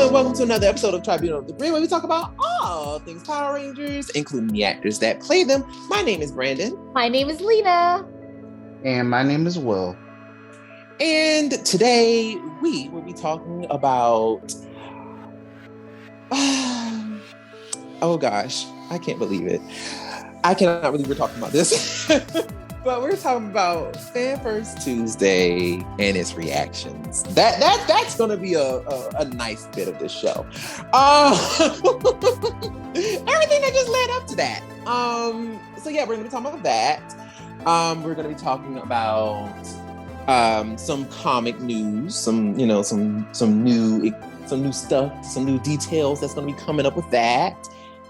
and welcome to another episode of Tribunal of the Grid, where we talk about all things Power Rangers, including the actors that play them. My name is Brandon. My name is Lena. And my name is Will. And today we will be talking about... oh gosh, I can't believe it. I cannot believe we're talking about this. But we're talking about Fan First Tuesday and its reactions. That's going to be a nice bit of the show. Everything that just led up to that. So yeah, we're going to be talking about that. We're going to be talking about some comic news, some new stuff, some new details that's going to be coming up with that.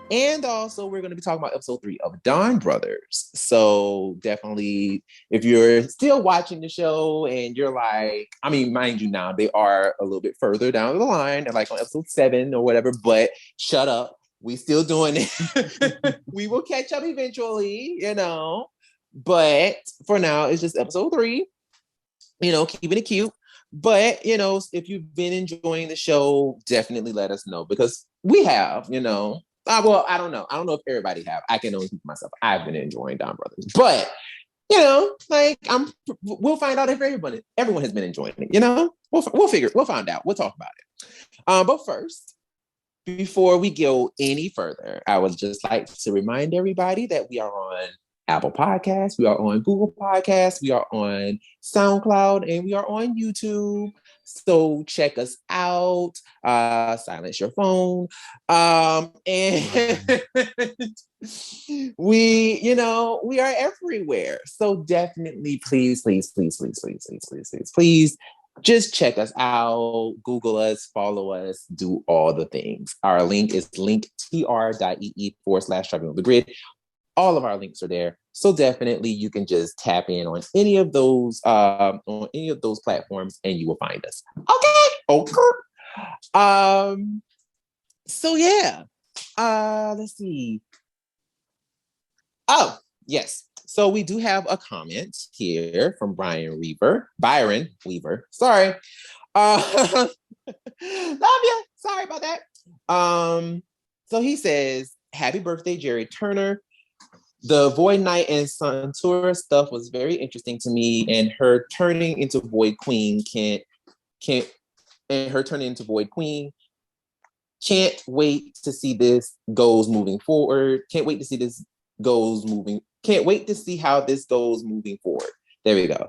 And also, we're going to be talking about episode 3 of Dawn Brothers. So definitely, if you're still watching the show and you're like, I mean, mind you now, they are a little bit further down the line. They're like on episode 7 or whatever, but shut up. We still doing it. We will catch up eventually, But for now, it's just episode 3, keeping it cute. But, if you've been enjoying the show, definitely let us know because we have, well, I don't know. I don't know if everybody have. I can only speak for myself. I've been enjoying Dawn Brothers, but we'll find out if everyone has been enjoying it. We'll find out. We'll talk about it. But first, before we go any further, I would just like to remind everybody that we are on Apple Podcasts, we are on Google Podcasts, we are on SoundCloud, and we are on YouTube. So check us out, silence your phone. And we are everywhere. So definitely please just check us out, Google us, follow us, do all the things. Our link is linktr.ee/Tribunal of the Grid. All of our links are there. So definitely you can just tap in on any of those platforms and you will find us. Okay. So yeah. Let's see. Oh, yes. So we do have a comment here from Byron Weaver. Sorry. Love you. Sorry about that. So he says, happy birthday, Jerry Turner. The Void Knight and Santura stuff was very interesting to me, and her turning into Void Queen can't wait to see this goes moving forward. Can't wait to see how this goes moving forward. There we go.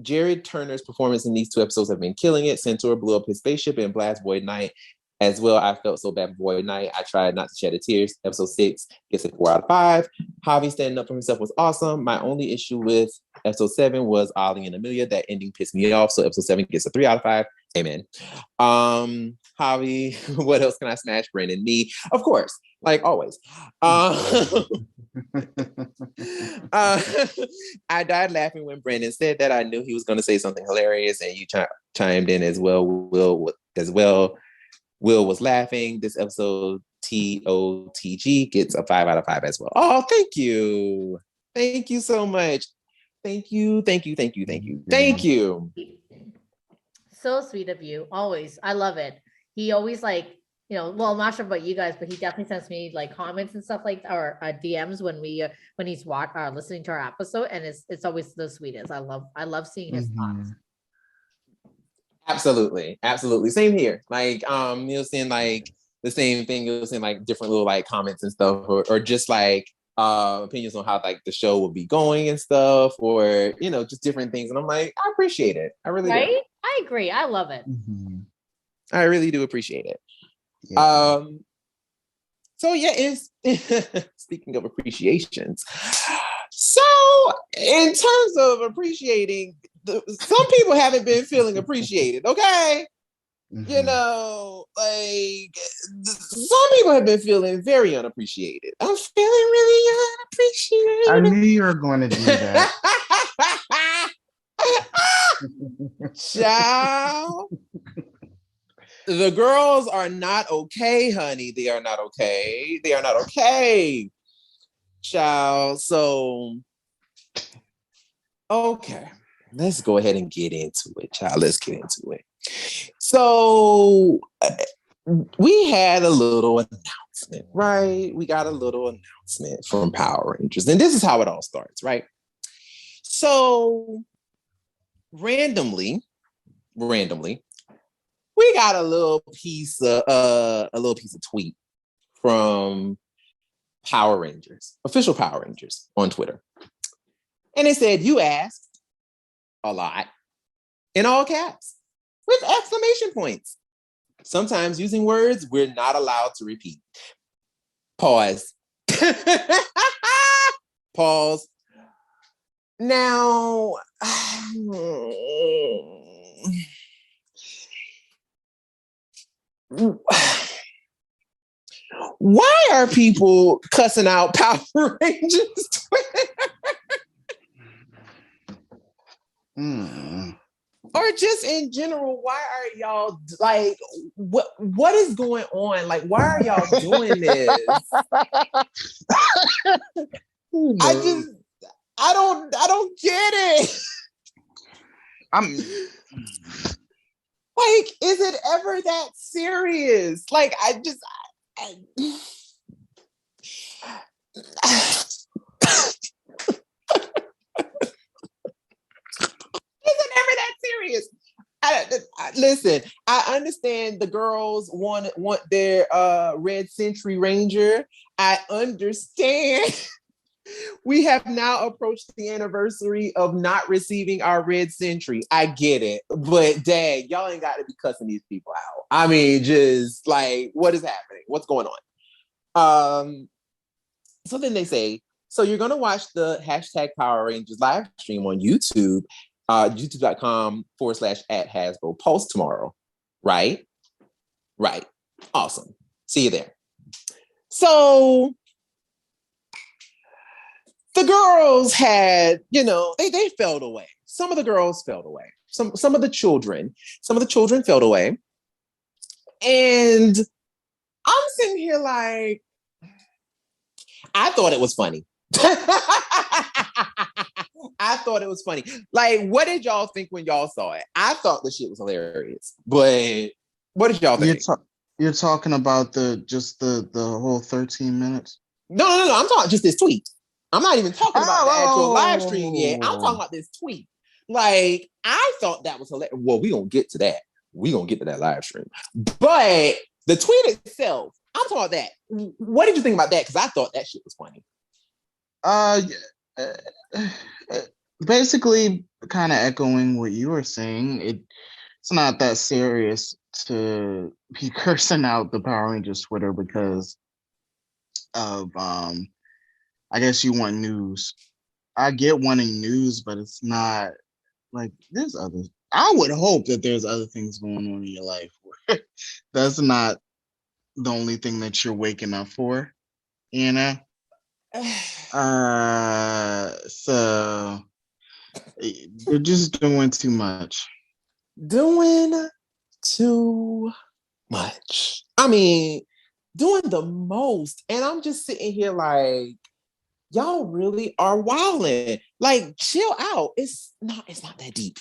Jared Turner's performance in these 2 episodes have been killing it. Centaur blew up his spaceship and blast Void Knight as well. I felt so bad for Void Knight. I tried not to shed a tears. Episode 6 gets a 4 out of 5. Javi standing up for himself was awesome. My only issue with episode 7 was Ollie and Amelia. That ending pissed me off. So episode 7 gets a 3 out of 5. Amen. Javi, what else can I smash? Brennan Mejia, of course, like always. I died laughing when Brennan said that. I knew he was going to say something hilarious, and you chimed in as well. Will was laughing. This episode, TOTG, gets a 5 out of 5 as well. Oh, thank you. Thank you so much. Thank you. So sweet of you. Always. I love it. He always well, I'm not sure about you guys, but he definitely sends me like comments and stuff like or DMs when he's listening to our episode, and it's always the sweetest. I love seeing his thoughts. Absolutely. Same here. Like, seeing like the same thing. You'll see like different little like comments and stuff, or just like opinions on how like the show will be going and stuff, or just different things. And I'm like, I appreciate it. I really do. I agree. I love it. Mm-hmm. I really do appreciate it. Yeah. So yeah, it's speaking of appreciations. So in terms of appreciating, some people haven't been feeling appreciated, okay? Mm-hmm. Some people have been feeling very unappreciated. I'm feeling really unappreciated. I knew you were going to do that. Child. The girls are not okay, honey. They are not okay. Child. So, okay. Let's go ahead and get into it, child. Let's get into it. So we had a little announcement, right? We got a little announcement from Power Rangers. And this is how it all starts, right? So randomly, we got a little piece of tweet from Power Rangers, official Power Rangers on Twitter. And it said, "You asked a lot," in all caps, with exclamation points. Sometimes using words we're not allowed to repeat. Pause. Pause. Now, why are people cussing out Power Rangers? Or just in general, why are y'all like what is going on? Like, why are y'all doing this? I don't get it. Like, is it ever that serious? Like, is it ever that serious? Listen, I understand the girls want their Red Century Ranger. I understand. We have now approached the anniversary of not receiving our Red Century. I get it. But dang, y'all ain't got to be cussing these people out. I mean, just like, what is happening? What's going on? So then they say, so you're going to watch the hashtag Power Rangers live stream on YouTube, youtube.com/@Hasbro post tomorrow. Right? Right. Awesome. See you there. So the girls had, they fell away. Some of the girls fell away. Some of the children fell away. And I'm sitting here like, I thought it was funny. I thought it was funny. Like, what did y'all think when y'all saw it? I thought the shit was hilarious. But what did y'all think? You're talking about the whole 13 minutes? No. I'm talking just this tweet. I'm not even talking about the actual live stream yet. I'm talking about this tweet. Like, I thought that was hilarious. Well, we're going to get to that. We're going to get to that live stream. But the tweet itself, I'm talking about that. What did you think about that? Because I thought that shit was funny. Basically, kind of echoing what you were saying. It's not that serious to be cursing out the Power Rangers Twitter because of I guess you want news. I get wanting news, but it's not like there's other. I would hope that there's other things going on in your life. That's not the only thing that you're waking up for, you know. So you're just doing too much. Doing too much. I mean, doing the most. And I'm just sitting here like, y'all really are wilding. Like, chill out. It's not that deep.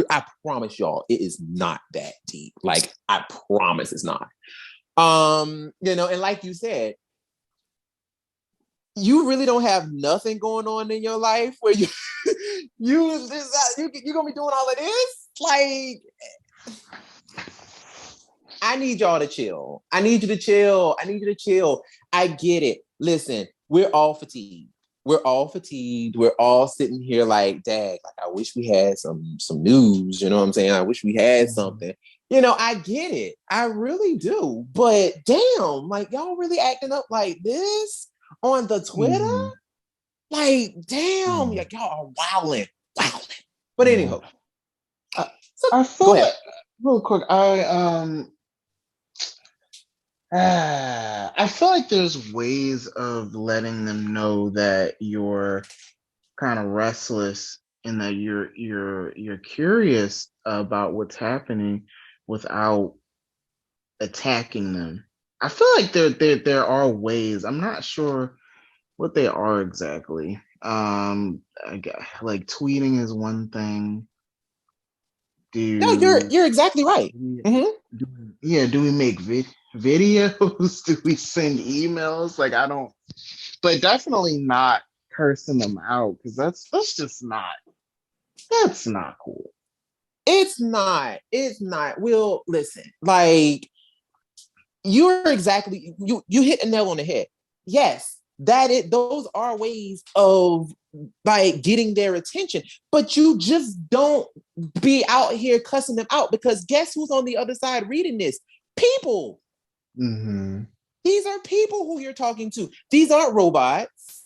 I promise y'all, it is not that deep. Like, I promise it's not. And like you said, you really don't have nothing going on in your life where you're gonna be doing all of this. Like, I need y'all to chill. I need you to chill. I get it. Listen, we're all fatigued. We're all sitting here like, dang, like, I wish we had some news. You know what I'm saying? I wish we had something. I get it. I really do. But damn, like, y'all really acting up like this on the Twitter? Like, damn, like, y'all are wilding. But anyhow, I feel like, real quick, I feel like there's ways of letting them know that you're kind of restless and that you're curious about what's happening without attacking them. I feel like there are ways. I'm not sure what they are exactly. I guess, like, tweeting is one thing. No, you're exactly right. Mm-hmm. Do we make videos? Do we send emails? Like, I don't, but definitely not cursing them out, because that's just not, that's not cool. It's not. It's not. Will, listen, like, you're exactly, you hit a nail on the head. Yes, those are ways of like getting their attention, but you just don't be out here cussing them out, because guess who's on the other side reading this? People. Mm-hmm. These are people who you're talking to. These aren't robots.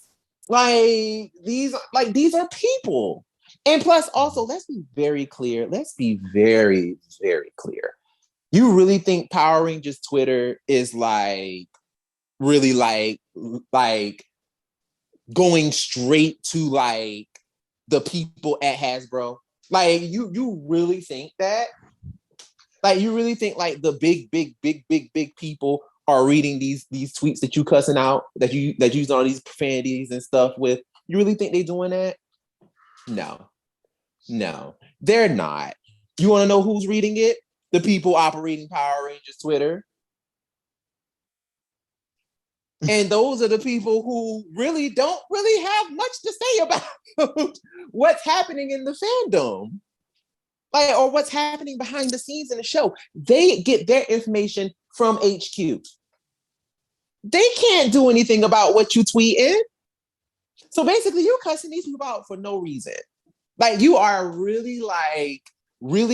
These are people. And plus, also, let's be very clear. Let's be very, very clear. You really think Power Rangers Twitter is like really like going straight to like the people at Hasbro? Like, you really think that? Like, you really think like the big people are reading these tweets that you cussing out, that you use all these profanities and stuff with? You really think they doing that? No, they're not. You want to know who's reading it? The people operating Power Rangers Twitter. And those are the people who really don't really have much to say about what's happening in the fandom. Like, or what's happening behind the scenes in the show. They get their information from HQ. They can't do anything about what you tweet in. So basically, you're cussing these people out for no reason. Like, you are really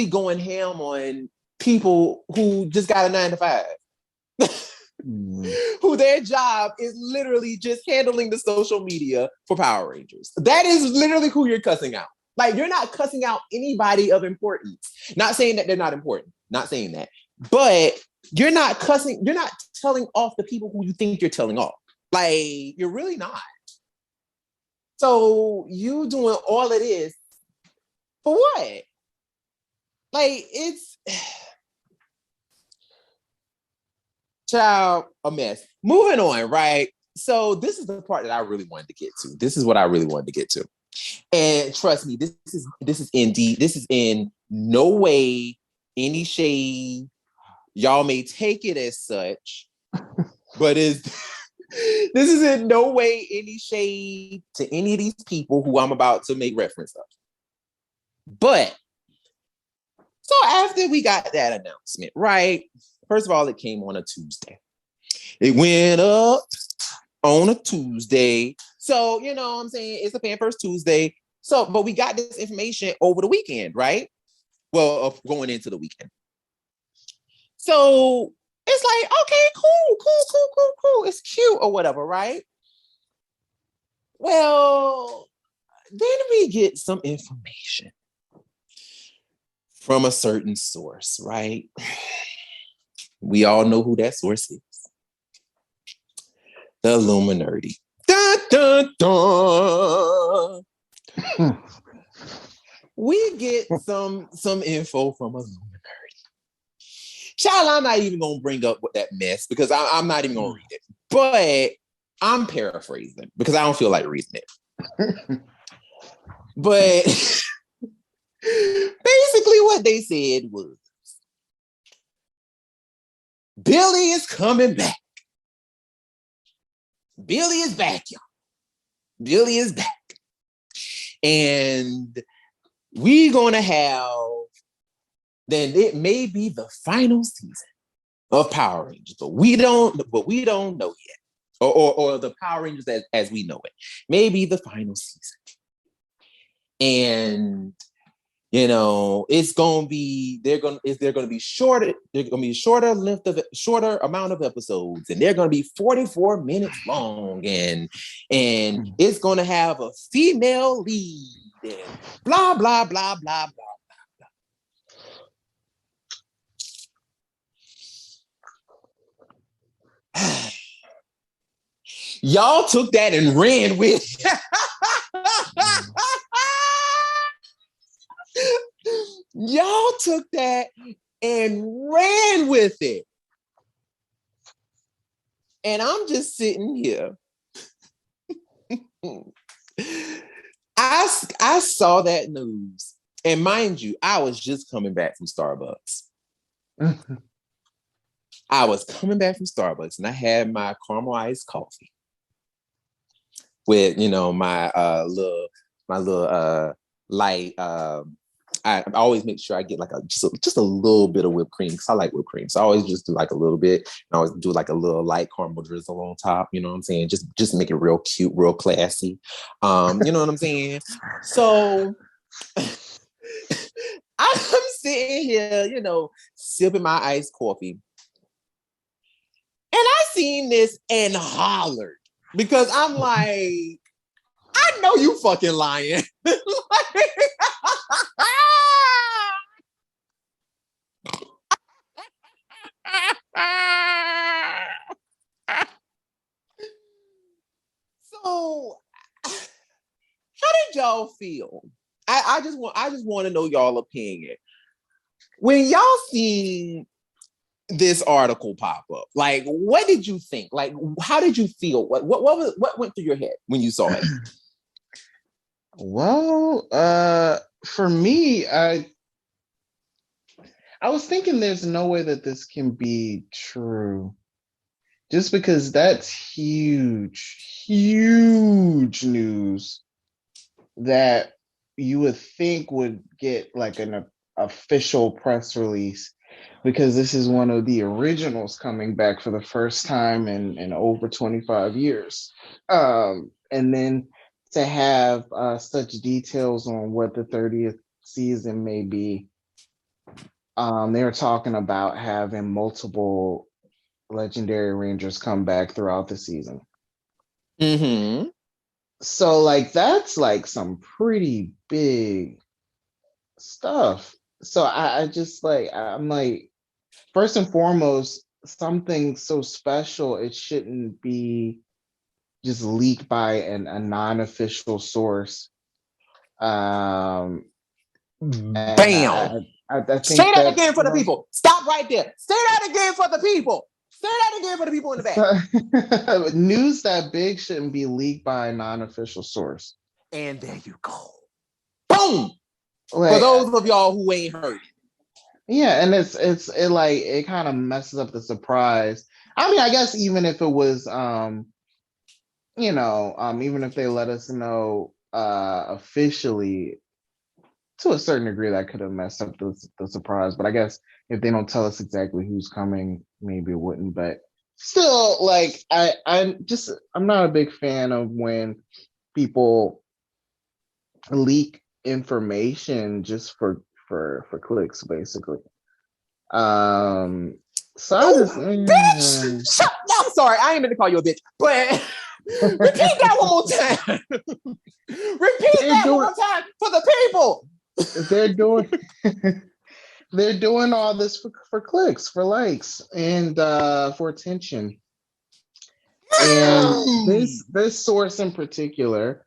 going ham on people who just got a 9-to-5. Who their job is literally just handling the social media for Power Rangers. That is literally who you're cussing out. Like, you're not cussing out anybody of importance. Not saying that they're not important. Not saying that. But you're not telling off the people who you think you're telling off. Like, you're really not. So you doing all of this for what? Like, it's child, a mess. Moving on, right? So this is the part that I really wanted to get to. This is what I really wanted to get to. And trust me, this is indeed, this is in no way any shade. Y'all may take it as such, but this is in no way any shade to any of these people who I'm about to make reference of. But so after we got that announcement, right? First of all, it came on a Tuesday. It went up on a Tuesday. So, you know what I'm saying? It's a Fan First Tuesday. So, but we got this information over the weekend, right? Well, going into the weekend. So it's like, okay, cool. It's cute or whatever, right? Well, then we get some information from a certain source, right? We all know who that source is. The Illuminati. Dun, dun, dun. We get some info from Illuminati. Child, I'm not even going to bring up that mess because I'm not even going to read it. But I'm paraphrasing because I don't feel like reading it. But basically what they said was, Billy is coming back. Billy is back, y'all. Billy is back. And we're going to have, then it may be the final season of Power Rangers, but we don't know yet. Or the Power Rangers as we know it. Maybe the final season. And you know, it's gonna be they're gonna be shorter amount of episodes, and they're gonna be 44 minutes long, and it's gonna have a female lead, and blah blah blah blah blah blah. Y'all took that and ran with it. Y'all took that and ran with it. And I'm just sitting here. I saw that news And mind you, I was just coming back from Starbucks. I was coming back from Starbucks and I had my caramel iced coffee with, my little light. I always make sure I get like just a little bit of whipped cream because I like whipped cream. So I always just do like a little bit. And I always do like a little light caramel drizzle on top. You know what I'm saying? Just make it real cute, real classy. You know what I'm saying? So I'm sitting here, sipping my iced coffee. And I seen this and hollered because I'm like, I know you fucking lying. So, how did y'all feel? I just want to know y'all opinion. When y'all seen this article pop up, like, what did you think? Like, how did you feel? What went through your head when you saw it? Well, for me, I was thinking there's no way that this can be true. Just because that's huge news that you would think would get like an official press release, because this is one of the originals coming back for the first time in over 25 years. And then to have such details on what the 30th season may be. They were talking about having multiple legendary Rangers come back throughout the season. Mm-hmm. So like that's like some pretty big stuff. So I just like, I'm like, first and foremost, something so special, it shouldn't be just leaked by a non-official source. Bam. I think say that again for the people. Stop right there. Say that again for the people. Say that again for the people in the back. News that big shouldn't be leaked by a non-official source. And there you go. Boom. Like, for those of y'all who ain't heard it. Yeah, and it kind of messes up the surprise. I mean, I guess even if it was even if they let us know officially, to a certain degree, that could have messed up the surprise. But I guess if they don't tell us exactly who's coming, maybe it wouldn't. But still, like I'm not a big fan of when people leak information just for clicks, basically. So I just bitch. Shut. I'm sorry, I ain't meant to call you a bitch, but repeat that one more time. Repeat that one more time for the people. They're doing all this for clicks, for likes, and for attention. And this source in particular,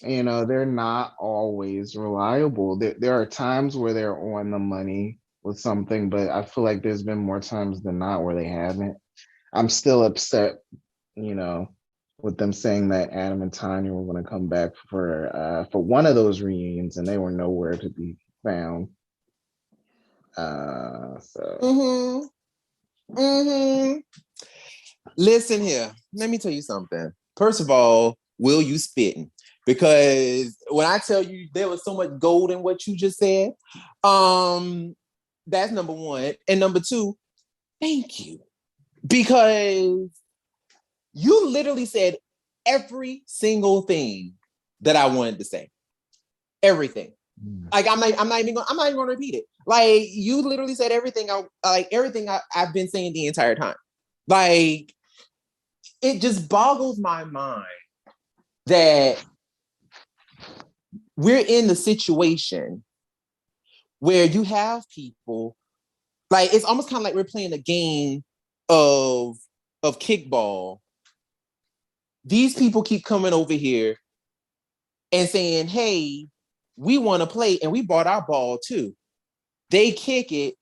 they're not always reliable. There are times where they're on the money with something, but I feel like there's been more times than not where they haven't. I'm still upset, with them saying that Adam and Tanya were going to come back for one of those reunions, and they were nowhere to be found. Listen here. Let me tell you something. First of all, Will, you spitting? Because when I tell you there was so much gold in what you just said, that's number one. And number two, thank you. Because you literally said every single thing that I wanted to say. Everything. Like I'm not even gonna repeat it. Like you literally said everything I've been saying the entire time. Like it just boggles my mind that we're in the situation where you have people, like it's almost kind of like we're playing a game of kickball. These people keep coming over here and saying, hey, we want to play and we bought our ball too. They kick it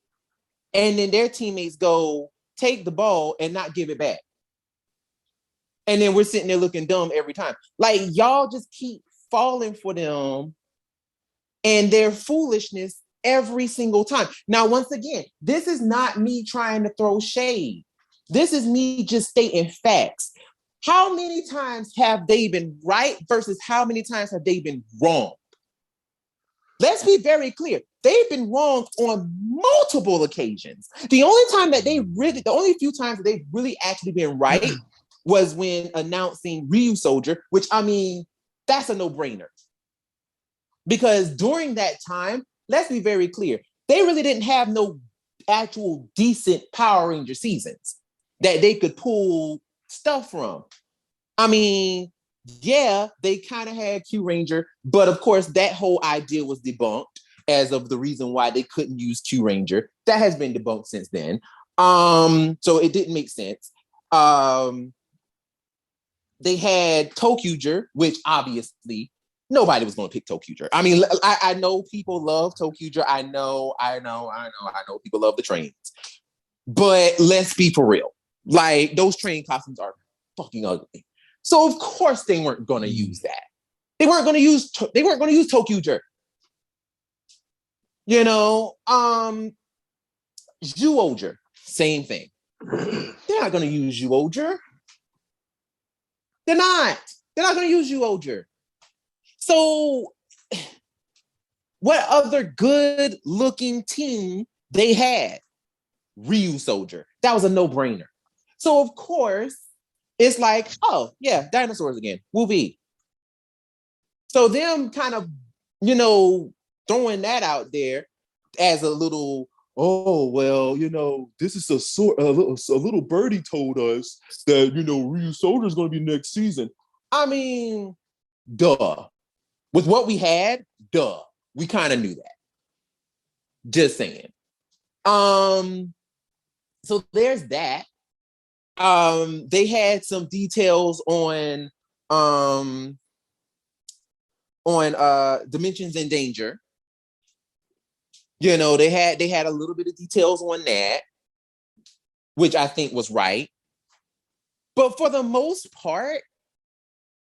and then their teammates go take the ball and not give it back. And then we're sitting there looking dumb every time. Like y'all just keep falling for them and their foolishness every single time. Now, once again, this is not me trying to throw shade. This is me just stating facts. How many times have they been right versus how many times have they been wrong? Let's be very clear. They've been wrong on multiple occasions. The only few times that they've really actually been right was when announcing Ryusoulger, which, I mean, that's a no-brainer. Because during that time, let's be very clear, they really didn't have no actual decent Power Ranger seasons that they could pull stuff from. I mean, yeah, they kind of had Q Ranger, but of course, that whole idea was debunked as of the reason why they couldn't use Q Ranger. That has been debunked since then. So it didn't make sense. They had ToQger, which obviously nobody was going to pick ToQger. I mean, I know people love ToQger. I know people love the trains. But let's be for real. Like, those train costumes are fucking ugly. So of course they weren't going to use that. They weren't going to use ToQger. You know, Zyuohger, same thing. They're not going to use Zyuohger. They're not going to use Zyuohger. So what other good looking team they had? Ryusoulger. That was a no-brainer. So of course, it's like, oh yeah, dinosaurs again. Woo-wee. So them kind of, you know, throwing that out there as a little, oh well, you know, this is a little birdie told us that, you know, Ryusoulger is going to be next season. I mean, duh. With what we had, duh. We kind of knew that. Just saying. So there's that. They had some details on Dimensions in Danger. You know, they had a little bit of details on that, which I think was right. But for the most part,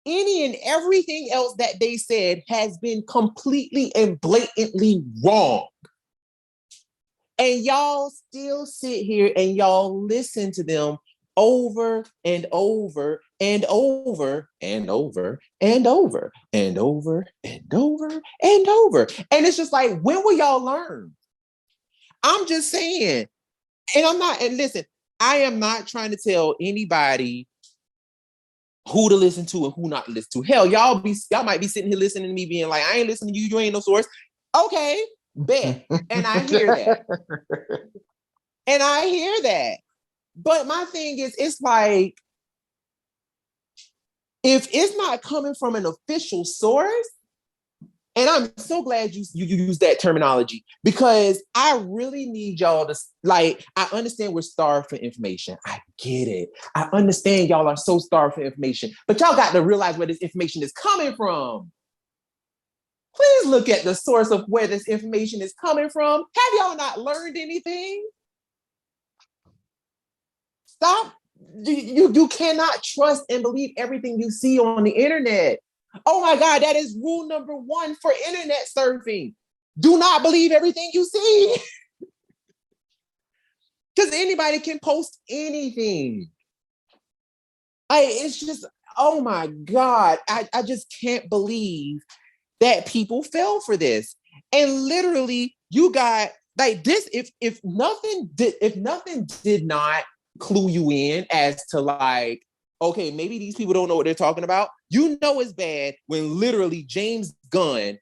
any and everything else that they said has been completely and blatantly wrong. And y'all still sit here and y'all listen to them over and over and over and over and over and over and over and over. And it's just like, when will y'all learn? I'm just saying. And listen, I am not trying to tell anybody who to listen to and who not to listen to. Hell, y'all might be sitting here listening to me being like, I ain't listening to you, you ain't no source. Okay, bet. And I hear that. And I hear that. But my thing is, it's like, if it's not coming from an official source, and I'm so glad you use that terminology, because I really need y'all to, like, I understand we're starved for information. I get it. I understand y'all are so starved for information, but y'all got to realize where this information is coming from. Please look at the source of where this information is coming from. Have y'all not learned anything? Stop. You cannot trust and believe everything you see on the internet. Oh my God, that is rule number 1 for internet surfing. Do not believe everything you see. Because anybody can post anything. It's just, oh my God. I just can't believe that people fell for this. And literally, you got like this, if nothing did not clue you in as to like, okay, maybe these people don't know what they're talking about. You know it's bad when literally James Gunn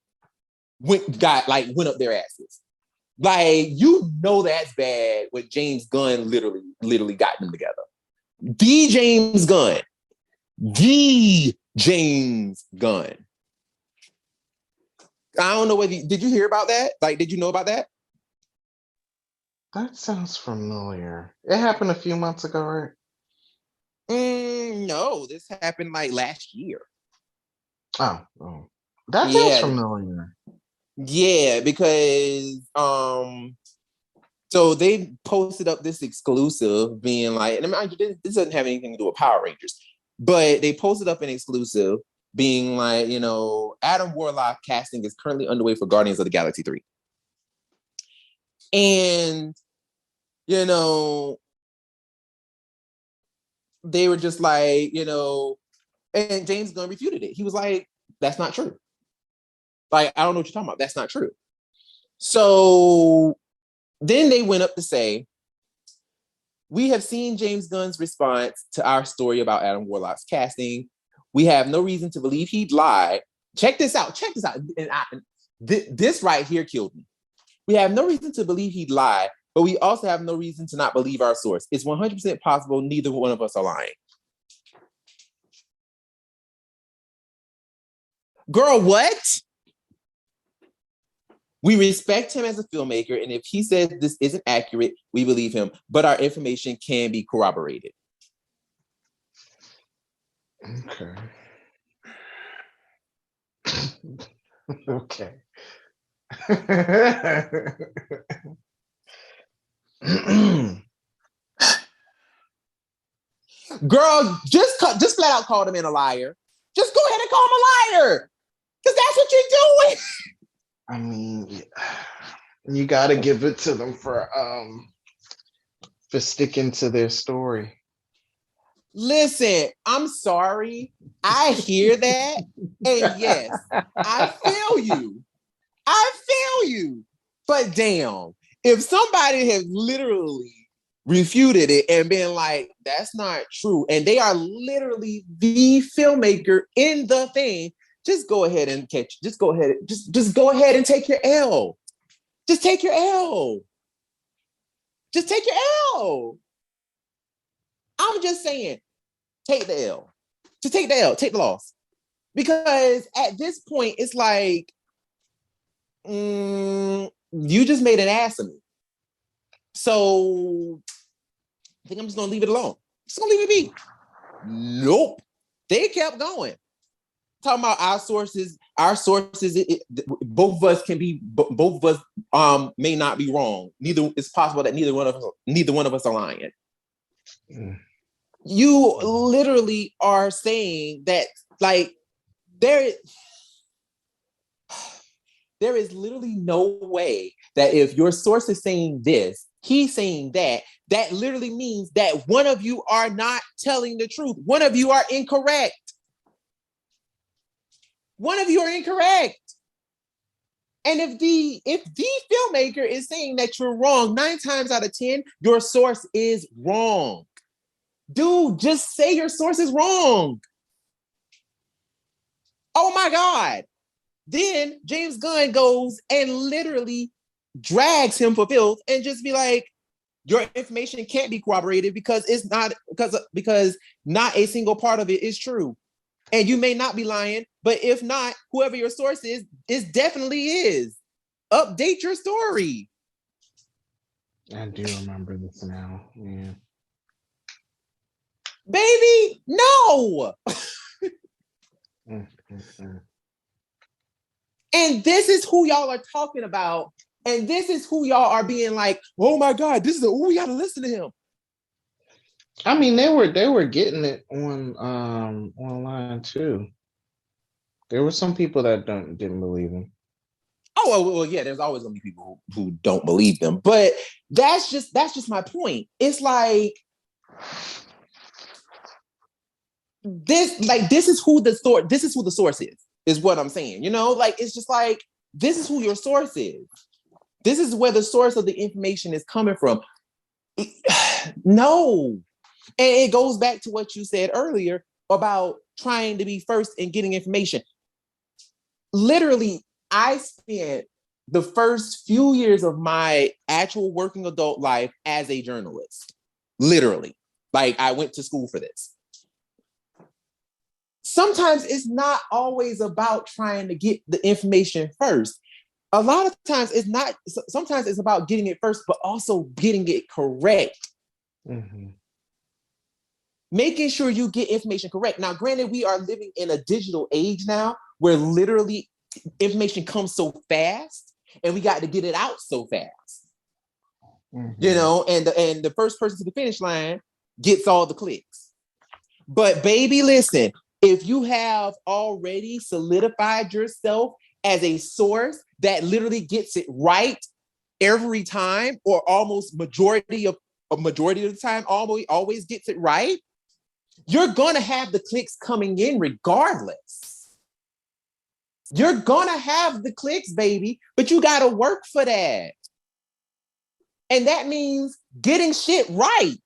went up their asses. Like, you know that's bad when James Gunn literally got them together. The James Gunn. I don't know whether did you hear about that? Like, did you know about that? That sounds familiar. It happened a few months ago, right? No, this happened like last year. Oh. That sounds familiar. Yeah, because so they posted up this exclusive being like, and this doesn't have anything to do with Power Rangers, but they posted up an exclusive being like, Adam Warlock casting is currently underway for Guardians of the Galaxy 3. And, they were just like, and James Gunn refuted it. He was like, that's not true. Like, I don't know what you're talking about. That's not true. So then they went up to say, we have seen James Gunn's response to our story about Adam Warlock's casting. We have no reason to believe he'd lie. Check this out. And this right here killed me. We have no reason to believe he'd lie, but we also have no reason to not believe our source. It's 100% possible neither one of us are lying. Girl, what? We respect him as a filmmaker, and if he says this isn't accurate, we believe him, but our information can be corroborated. Okay. Okay. Girl, just flat out call him a liar. Just go ahead and call him a liar, because that's what you're doing. I mean, you got to give it to them for sticking to their story. Listen, I'm sorry. I hear that, and yes, I feel you. But damn, if somebody has literally refuted it and been like, that's not true, and they are literally the filmmaker in the thing, just go ahead and just go ahead and take your L. Just take your L. I'm just saying, take the L. Just take the L, take the loss. Because at this point, it's like, you just made an ass of me. So I think I'm just gonna leave it alone. Just gonna leave it be. Nope. They kept going. Talking about our sources, both of us may not be wrong. It's possible that neither one of us are lying. You literally are saying that, like, there is literally no way that if your source is saying this, he's saying that literally means that one of you are not telling the truth. One of you are incorrect. One of you are incorrect. And if the filmmaker is saying that you're wrong, 9 times out of 10, your source is wrong. Dude, just say your source is wrong. Oh my God. Then James Gunn goes and literally drags him for filth and just be like, your information can't be corroborated because not a single part of it is true. And you may not be lying, but if not, whoever your source is definitely is. Update your story. I do remember this now. Yeah. Baby, no. And this is who y'all are talking about. And this is who y'all are being like, oh my God, we gotta listen to him. I mean, they were getting it on online too. There were some people that didn't believe him. Oh well, yeah. There's always gonna be people who don't believe them, but that's just my point. It's like this is who the source is what I'm saying. Like, it's just like, this is who your source is. This is where the source of the information is coming from. No. And it goes back to what you said earlier about trying to be first and getting information. Literally, I spent the first few years of my actual working adult life as a journalist. Literally. Like, I went to school for this. Sometimes it's not always about trying to get the information first. A lot of times it's not. Sometimes it's about getting it first, but also getting it correct. Mm-hmm. Making sure you get information correct. Now, granted, we are living in a digital age now where literally information comes so fast and we got to get it out so fast. Mm-hmm. And the first person to the finish line gets all the clicks. But baby, listen, if you have already solidified yourself as a source that literally gets it right every time, or almost majority of the time, always gets it right, you're gonna have the clicks coming in regardless. You're gonna have the clicks, baby, but you gotta work for that. And that means getting shit right.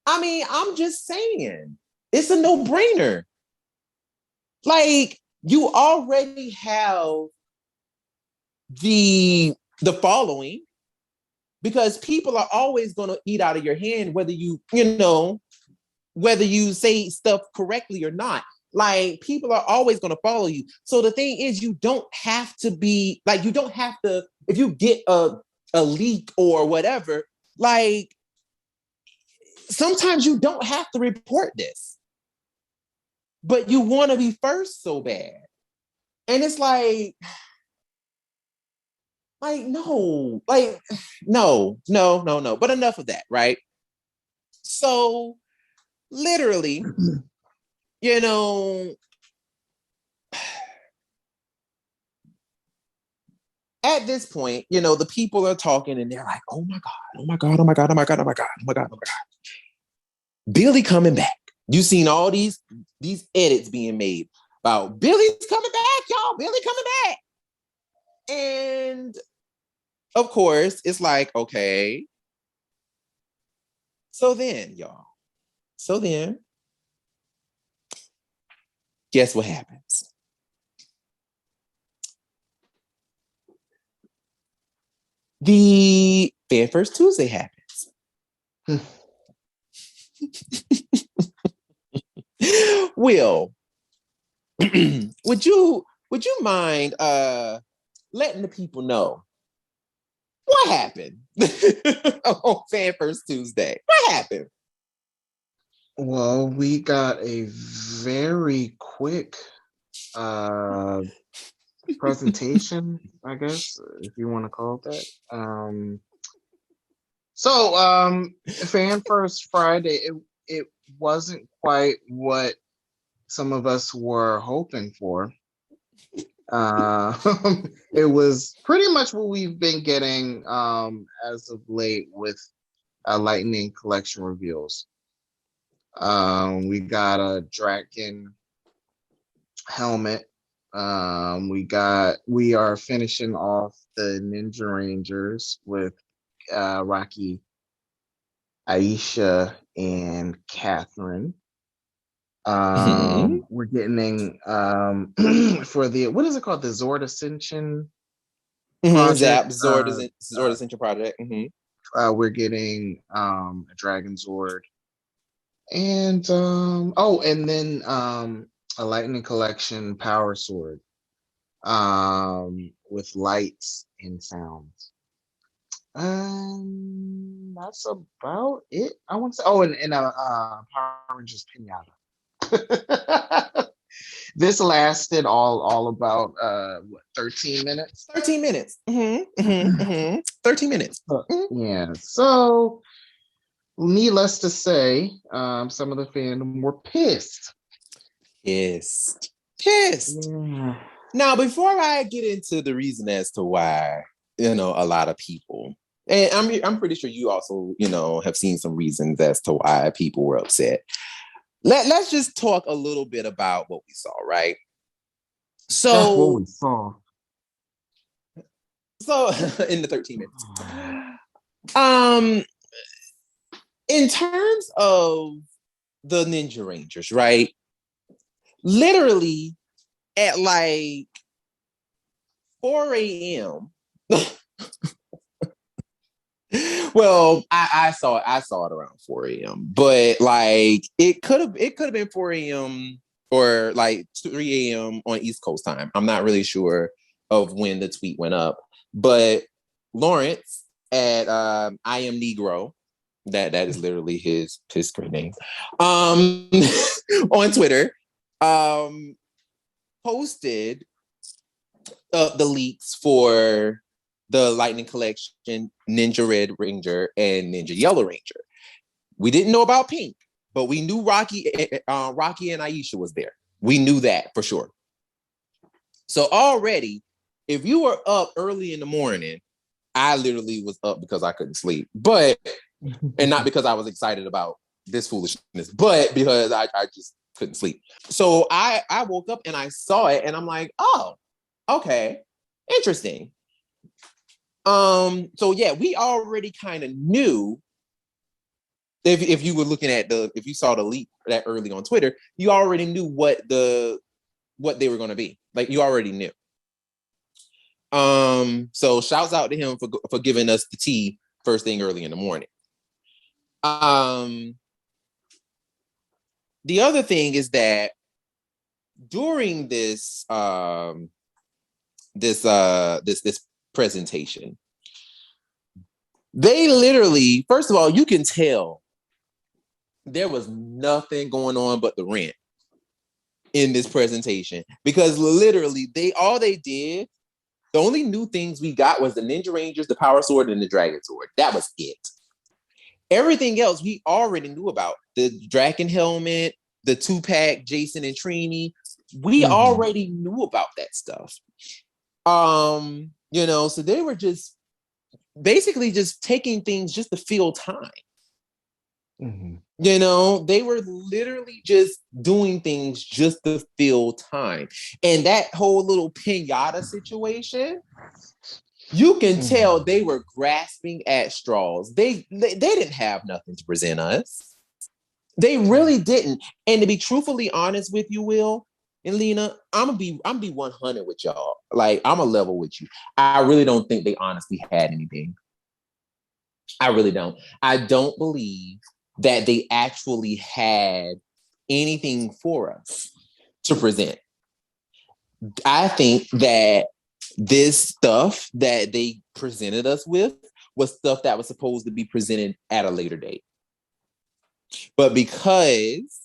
I mean, I'm just saying, it's a no-brainer. Like, you already have the following, because people are always going to eat out of your hand, whether whether you say stuff correctly or not. Like, people are always going to follow you. So the thing is, you don't have to be like, you don't have to, if you get a leak or whatever, like, sometimes you don't have to report this, but you want to be first so bad. And it's like, no. But enough of that, right? So literally, at this point, the people are talking and they're like, oh my God, oh my God, oh my God, oh my God, oh my God, oh my God, oh my God. Billy coming back. You've seen all these edits being made about Billy's coming back, y'all. Billy coming back. And of course, it's like, okay. So then, y'all. Guess what happens? The Fan First Tuesday happens. Will, would you mind letting the people know what happened on Fan First Tuesday? What happened? Well, we got a very quick presentation, I guess, if you want to call it that. So Fan First Friday, it wasn't quite what some of us were hoping for. It was pretty much what we've been getting as of late with Lightning Collection reveals. We got a Draken helmet. We are finishing off the Ninja Rangers with Rocky, Aisha, and Catherine. We're getting for the, what is it called? The Zord Ascension project. Zord Ascension project. We're getting a Dragon Zord. And and then a Lightning Collection Power Sword with lights and sounds. That's about it. I want to say. Oh, and a Power Rangers pinata. This lasted all about 13 minutes. 13 minutes. 13 minutes. Yeah. So, needless to say, some of the fandom were pissed. Pissed. Yeah. Now, before I get into the reason as to why, a lot of people, and I'm pretty sure you also, have seen some reasons as to why people were upset. Let's just talk a little bit about what we saw, right? So that's what we saw. So in the 13 minutes. In terms of the Ninja Rangers, right? Literally at like 4 a.m. Well, I saw it around 4 a.m. But like it could have been 4 a.m. or like 3 a.m. on East Coast time. I'm not really sure of when the tweet went up. But Lawrence at I Am Negro, that is literally his screen name, on Twitter, posted the leaks for the Lightning Collection, Ninja Red Ranger, and Ninja Yellow Ranger. We didn't know about Pink, but we knew Rocky and Aisha was there. We knew that for sure. So already, if you were up early in the morning, I literally was up because I couldn't sleep, and not because I was excited about this foolishness, but because I just couldn't sleep. So I woke up and I saw it, and I'm like, oh, okay, interesting. So yeah, we already kind of knew. If you were looking at if you saw the leak that early on Twitter, you already knew what they were going to be. Like, you already knew. So shouts out to him for giving us the tea first thing early in the morning. The other thing is that during this presentation, they literally, first of all, you can tell there was nothing going on but the rent in this presentation, because literally the only new things we got was the Ninja Rangers, the Power Sword, and the Dragon Sword. That was it. Everything else we already knew about. The Draken helmet, the 2-pack, Jason and Trini. We already knew about that stuff. So they were just basically just taking things just to fill time. They were literally just doing things just to fill time. And that whole little pinata situation, you can tell they were grasping at straws. They didn't have nothing to present us. They really didn't. And to be truthfully honest with you, Will and Lena, I'm gonna be 100 with y'all. Like, I'm a level with you. I really don't think they honestly had anything. I really don't. I don't believe that they actually had anything for us to present. I think that this stuff that they presented us with was stuff that was supposed to be presented at a later date. But because,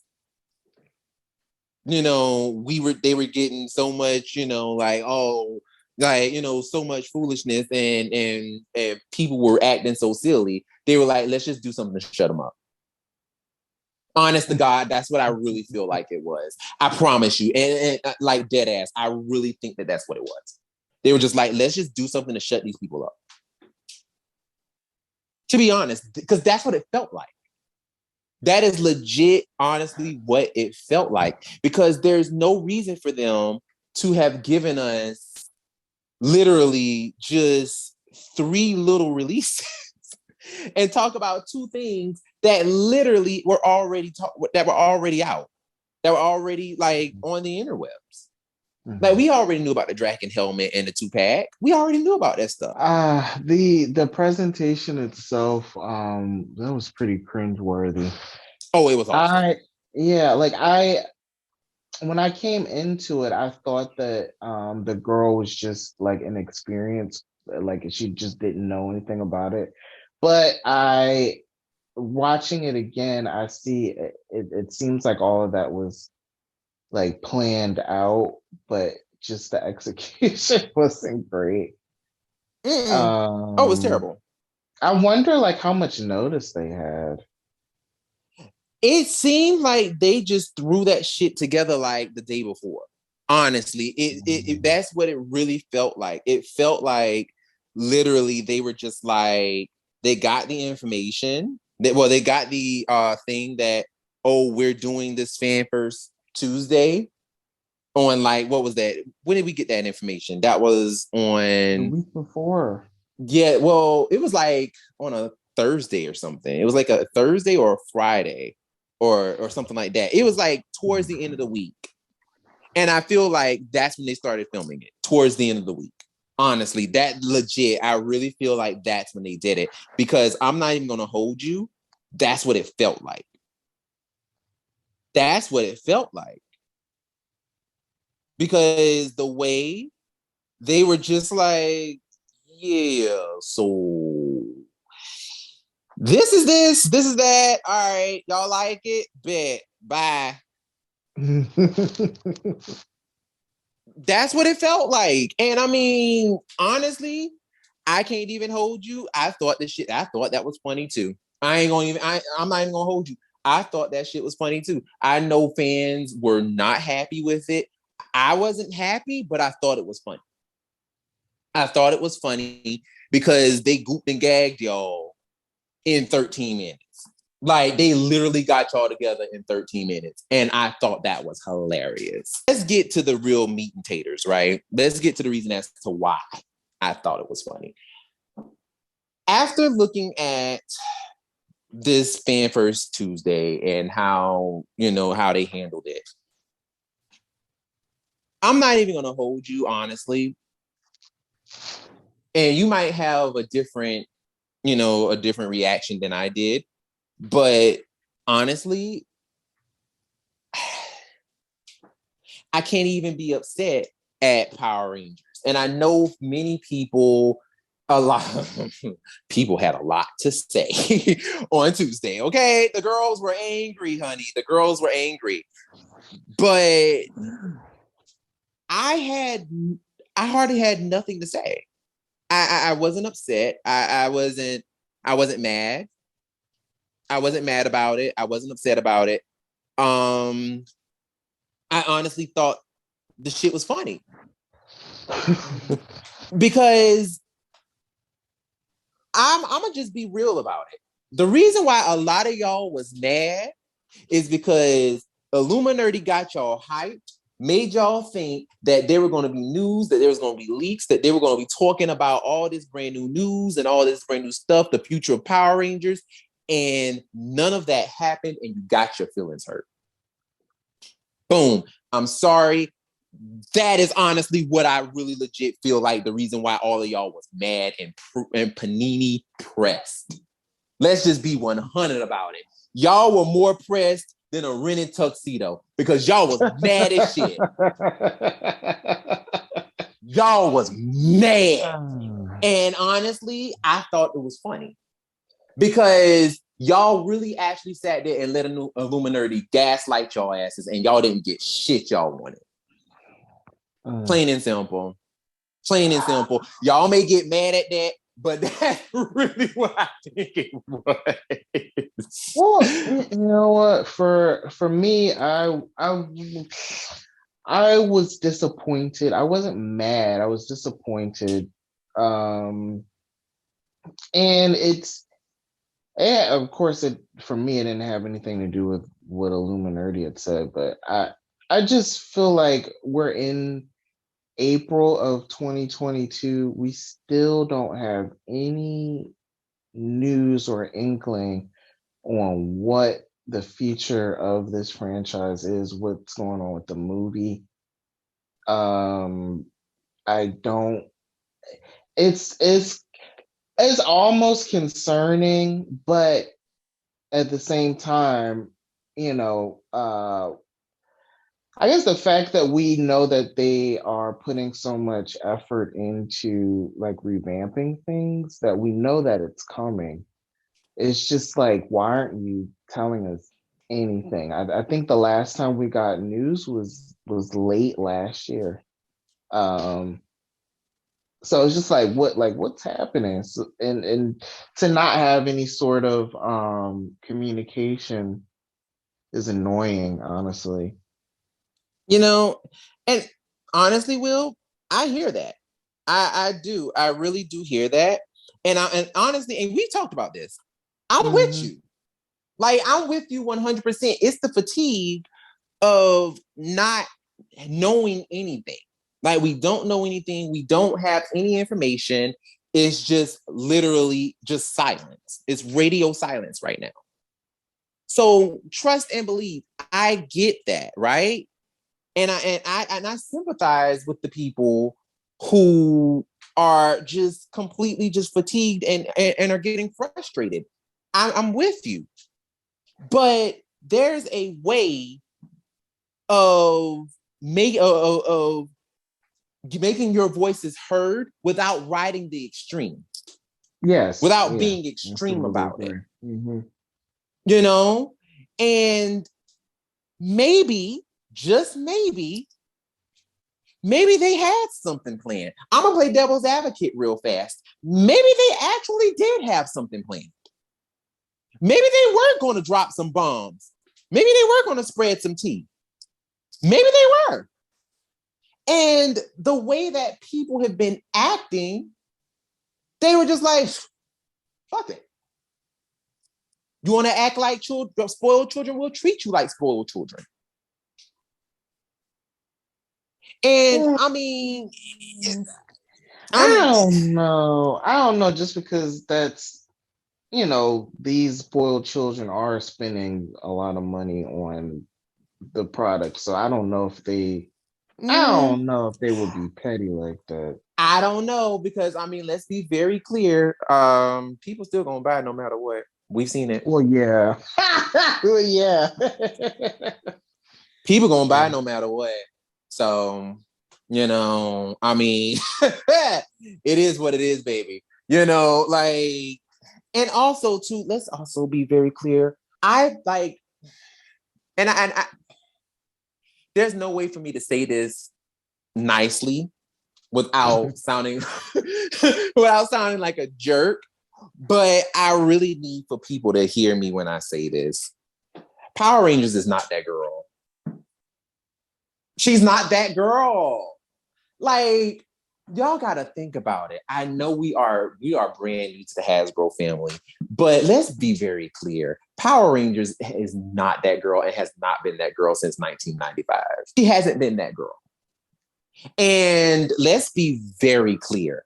they were getting so much, so much foolishness and people were acting so silly, they were like, let's just do something to shut them up. Honest to God, that's what I really feel like it was. I promise you. And like, dead ass, I really think that that's what it was. They were just like, let's just do something to shut these people up. To be honest, because that's what it felt like. That is legit, honestly, what it felt like. Because there's no reason for them to have given us literally just 3 little releases and talk about 2 things that literally were already out, that were already like on the interwebs. Like, we already knew about the Draken helmet and the 2-pack. We already knew about that stuff. The presentation itself, that was pretty cringeworthy. Oh, it was awesome. When I came into it, I thought that the girl was just like inexperienced, like she just didn't know anything about it. But watching it again, I see it seems like all of that was like planned out, but just the execution wasn't great. It was terrible. I wonder like how much notice they had. It seemed like they just threw that shit together like the day before. Honestly, it that's what it really felt like. It felt like literally they were just like, they got the information. They got the thing that, we're doing this Fan First Tuesday on, like, what was that? When did we get that information? That was on the week before. Yeah, well, it was like on a Thursday or something. It was like a Thursday or a Friday or something like that. It was like towards the end of the week. And I feel like that's when they started filming it, towards the end of the week. Honestly, that legit, I really feel like that's when they did it, because I'm not even going to hold you. That's what it felt like. That's what it felt like. Because the way they were just like, yeah, so this is that. All right, y'all like it? Bet. Bye. That's what it felt like. And I mean, honestly, I can't even hold you. I thought that was funny too. I'm not even gonna hold you. I thought that shit was funny too. I know fans were not happy with it. I wasn't happy, but I thought it was funny. I thought it was funny because they gooped and gagged y'all in 13 minutes. Like, they literally got y'all together in 13 minutes. And I thought that was hilarious. Let's get to the real meat and taters, right? Let's get to the reason as to why I thought it was funny. After looking at this Fan First Tuesday and how they handled it, I'm not even going to hold you, honestly. And you might have a different reaction than I did. But honestly, I can't even be upset at Power Rangers. And I know many people, a lot of people had a lot to say on Tuesday. Okay, the girls were angry, honey. The girls were angry. But I hardly had nothing to say. I wasn't upset. I wasn't mad. I wasn't mad about it. I wasn't upset about it. I honestly thought the shit was funny. Because I'm gonna just be real about it. The reason why a lot of y'all was mad is because Illuminati got y'all hyped, made y'all think that there were going to be news, that there was going to be leaks, that they were going to be talking about all this brand new news and all this brand new stuff, the future of Power Rangers. And none of that happened, and you got your feelings hurt. Boom. I'm sorry. That is honestly what I really legit feel like the reason why all of y'all was mad and panini pressed. Let's just be 100 about it. Y'all were more pressed than a rented tuxedo because y'all was mad as shit. Y'all was mad. And honestly, I thought it was funny. Because y'all really actually sat there and let Illuminati gaslight y'all asses, and y'all didn't get shit y'all wanted. Plain and simple. Plain and simple. Y'all may get mad at that, but that's really what I think it was. Well, you know what? For me, I was disappointed. I wasn't mad. I was disappointed. And of course, for me, it didn't have anything to do with what Illuminati had said, but I just feel like we're in April of 2022. We still don't have any news or inkling on what the future of this franchise is, what's going on with the movie. I don't. It's almost concerning, but at the same time, I guess the fact that we know that they are putting so much effort into like revamping things, that we know that it's coming. It's just like, why aren't you telling us anything? I think the last time we got news was late last year. So it's just like what's happening? So, and to not have any sort of communication is annoying, honestly. And honestly, Will, I hear that. I do. I really do hear that. And honestly, and we talked about this. I'm with you. Like, I'm with you 100%. It's the fatigue of not knowing anything. Like, we don't know anything. We don't have any information. It's just literally just silence. It's radio silence right now. So trust and believe. I get that, right? And I sympathize with the people who are just completely just fatigued and are getting frustrated. I'm with you. But there's a way of making your voices heard without riding the extreme. Yes. Without being extreme about it. Mm-hmm. And maybe, just maybe they had something planned. I'm gonna play devil's advocate real fast. Maybe they actually did have something planned. Maybe they were going to drop some bombs. Maybe they were going to spread some tea. Maybe they were. And the way that people have been acting, they were just like, fuck it. You want to act like children, spoiled children? We'll treat you like spoiled children. And I mean, I don't know. I don't know, just because that's, these spoiled children are spending a lot of money on the product. So I don't know if they would be petty like that. I don't know, because I mean, let's be very clear. People still gonna buy no matter what. We've seen it. Well, yeah. Well, yeah. People gonna buy no matter what. So, I mean, it is what it is, baby. Like, and also too, let's also be very clear. I like, and I there's no way for me to say this nicely without sounding like a jerk. But I really need for people to hear me when I say this. Power Rangers is not that girl. She's not that girl. Like, y'all gotta think about it. I know we are brand new to the Hasbro family, but let's be very clear. Power Rangers is not that girl and has not been that girl since 1995. She hasn't been that girl. And let's be very clear.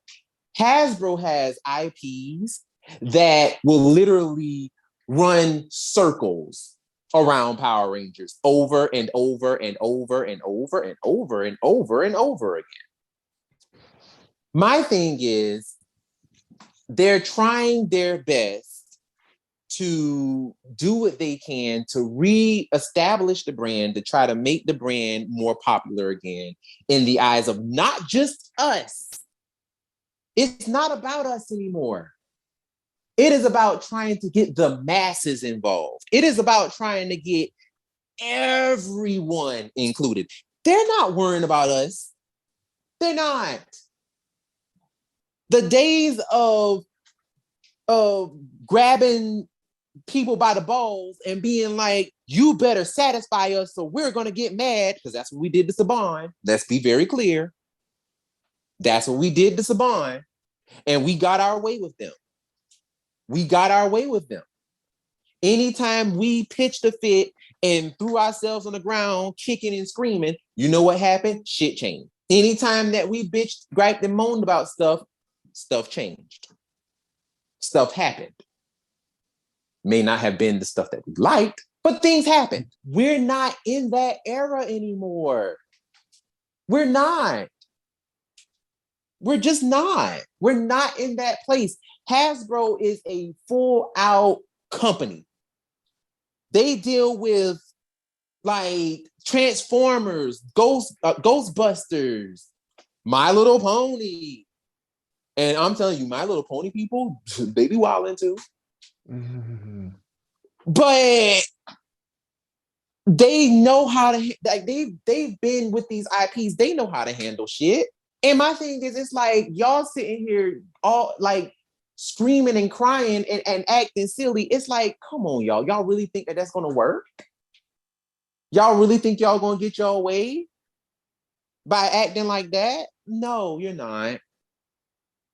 Hasbro has IPs that will literally run circles around Power Rangers over and over and over and over and over and over and over again. My thing is, they're trying their best to do what they can to re-establish the brand, to try to make the brand more popular again in the eyes of not just us. It's not about us anymore. It is about trying to get the masses involved. It is about trying to get everyone included. They're not worrying about us. They're not. The days of grabbing people by the balls and being like, you better satisfy us so we're going to get mad, because that's what we did to Saban. Let's be very clear. That's what we did to Saban. And we got our way with them. We got our way with them. Anytime we pitched a fit and threw ourselves on the ground, kicking and screaming, you know what happened? Shit changed. Anytime that we bitched, griped, and moaned about stuff, stuff changed. Stuff happened. May not have been the stuff that we liked, but things happened. We're not in that era anymore. We're not. We're just not. We're not in that place. Hasbro is a full-out company. They deal with like Transformers, Ghostbusters, My Little Pony. And I'm telling you, My Little Pony people, they be wilding too. Mm-hmm. But they know how to, like, they've been with these IPs. They know how to handle shit. And my thing is, it's like, y'all sitting here all like screaming and crying and acting silly. It's like, come on, y'all. Y'all really think that that's going to work? Y'all really think y'all going to get your way by acting like that? No, you're not.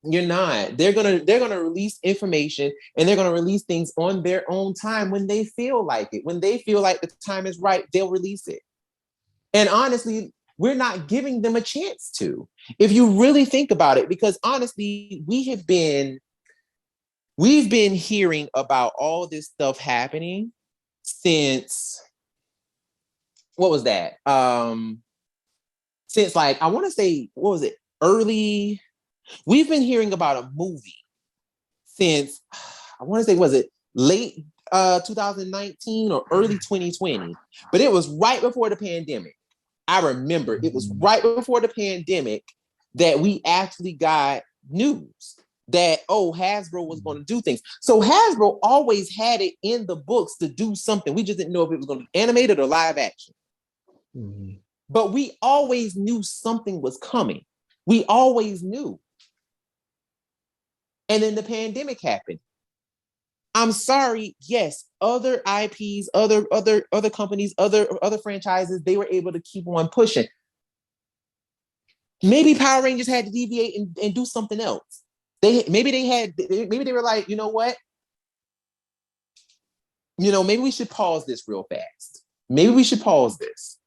You're not. They're gonna release information, and they're gonna release things on their own time when they feel like it. When they feel like the time is right, they'll release it. And honestly, we're not giving them a chance to. If you really think about it, because honestly, we've been hearing about all this stuff happening since, what was that? Since, like, I want to say, what was it? Early. We've been hearing about a movie since, I want to say, was it late 2019 or early 2020? But it was right before the pandemic. I remember it was right before the pandemic that we actually got news that, oh, Hasbro was going to do things. So Hasbro always had it in the books to do something. We just didn't know if it was going to be animated or live action. Mm-hmm. But we always knew something was coming. We always knew. And then the pandemic happened. I'm sorry. Yes, other IPs, other companies, other franchises, they were able to keep on pushing. Maybe Power Rangers had to deviate and do something else. Maybe they were like, you know what? Maybe we should pause this real fast. Maybe we should pause this.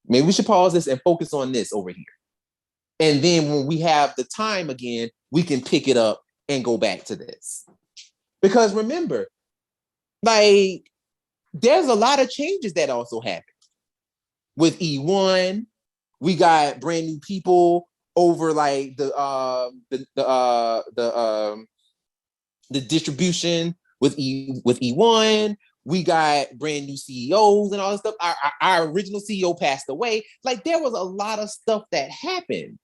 Maybe we should pause this and focus on this over here. And then when we have the time again, we can pick it up and go back to this. Because remember, like, there's a lot of changes that also happened. With E1, we got brand new people over like the distribution with E1. We got brand new CEOs and all this stuff. Our original CEO passed away. Like, there was a lot of stuff that happened.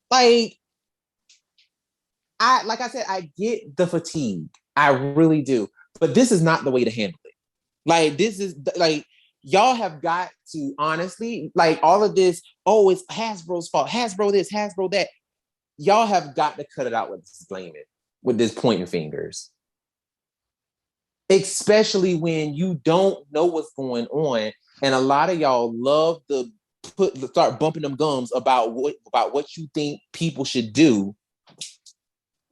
Like I said, I get the fatigue. I really do. But this is not the way to handle it. Like, this is like, y'all have got to honestly, like, all of this, oh, it's Hasbro's fault. Hasbro this, Hasbro that. Y'all have got to cut it out with this blaming, with this pointing fingers. Especially when you don't know what's going on. And a lot of y'all love to start bumping them gums about what you think people should do.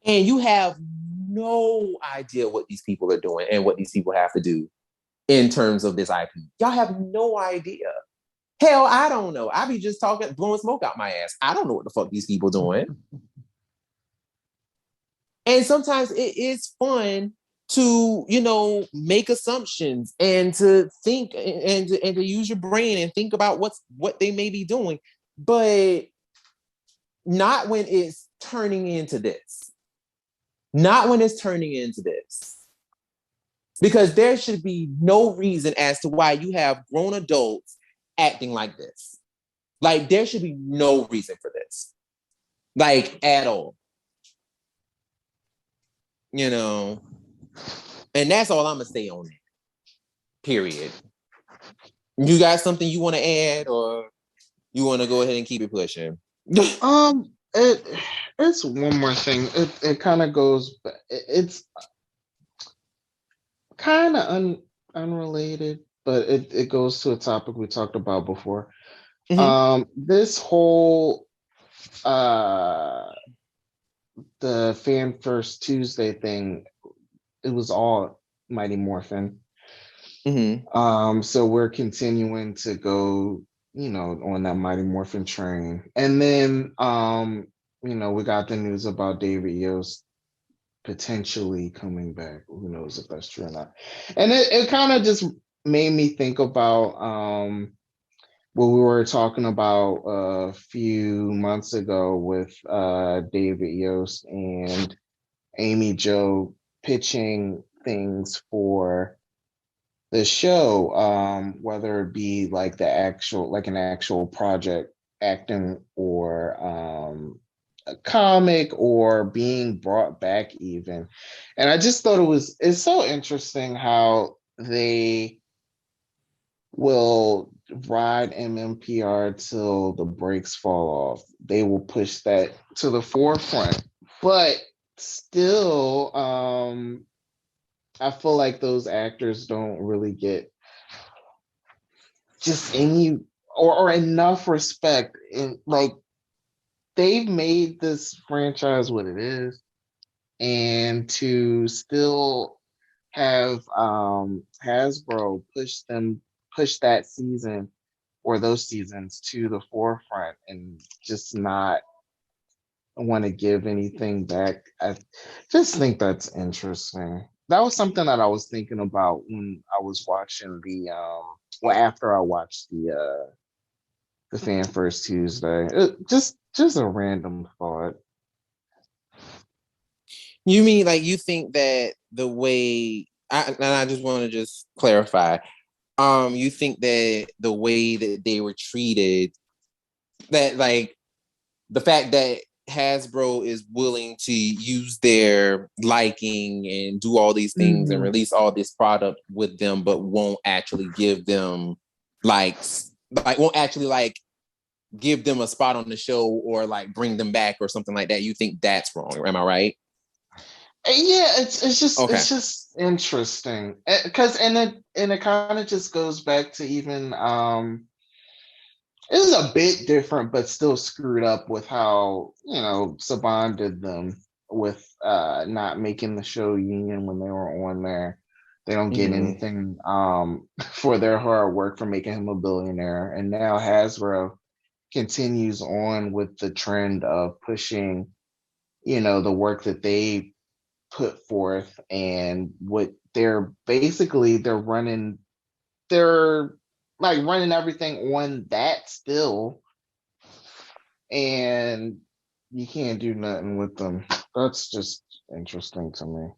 And you have no idea what these people are doing and what these people have to do in terms of this IP. Y'all have no idea. Hell, I don't know. I be just talking, blowing smoke out my ass. I don't know what the fuck these people doing. And sometimes it is fun to, make assumptions and to think and to use your brain and think about what they may be doing, but not when it's turning into this. Not when it's turning into this. Because there should be no reason as to why you have grown adults acting like this. Like, there should be no reason for this. Like, at all. And that's all I'm going to say on it. Period. You got something you want to add, or you want to go ahead and keep it pushing? It's one more thing. It kind of goes. It's kind of unrelated, but it goes to a topic we talked about before. Mm-hmm. This whole the Fan First Tuesday thing, it was all Mighty Morphin. Mm-hmm. So we're continuing to go, on that Mighty Morphin train. And then, we got the news about David Yost potentially coming back. Who knows if that's true or not? And it kind of just made me think about what we were talking about a few months ago with David Yost and Amy Jo pitching things for the show, whether it be like an actual project, acting, or a comic, or being brought back even. And I just thought it's so interesting how they will ride MMPR till the brakes fall off. They will push that to the forefront, but still, I feel like those actors don't really get just any or enough respect. In, like, they've made this franchise what it is, and to still have Hasbro push that season or those seasons to the forefront and just not want to give anything back. I just think that's interesting. That was something that I was thinking about when I was watching after I watched the Fan First Tuesday. Just a random thought. You mean, like, you think that the way, and I just want to just clarify, you think that the way that they were treated, that, like, the fact that Hasbro is willing to use their liking and do all these things and release all this product with them, but won't actually give them won't actually give them a spot on the show or like bring them back or something like that. You think that's wrong? Am I right? Yeah, it's just Okay. it's just interesting because it kind of just goes back to even it is a bit different but still screwed up with how Saban did them with not making the show union when they were on there. They don't get Mm-hmm. anything for their hard work for making him a billionaire, and now Hasbro continues on with the trend of pushing the work that they put forth and what they're like running everything on that still, and you can't do nothing with them. That's just interesting to me.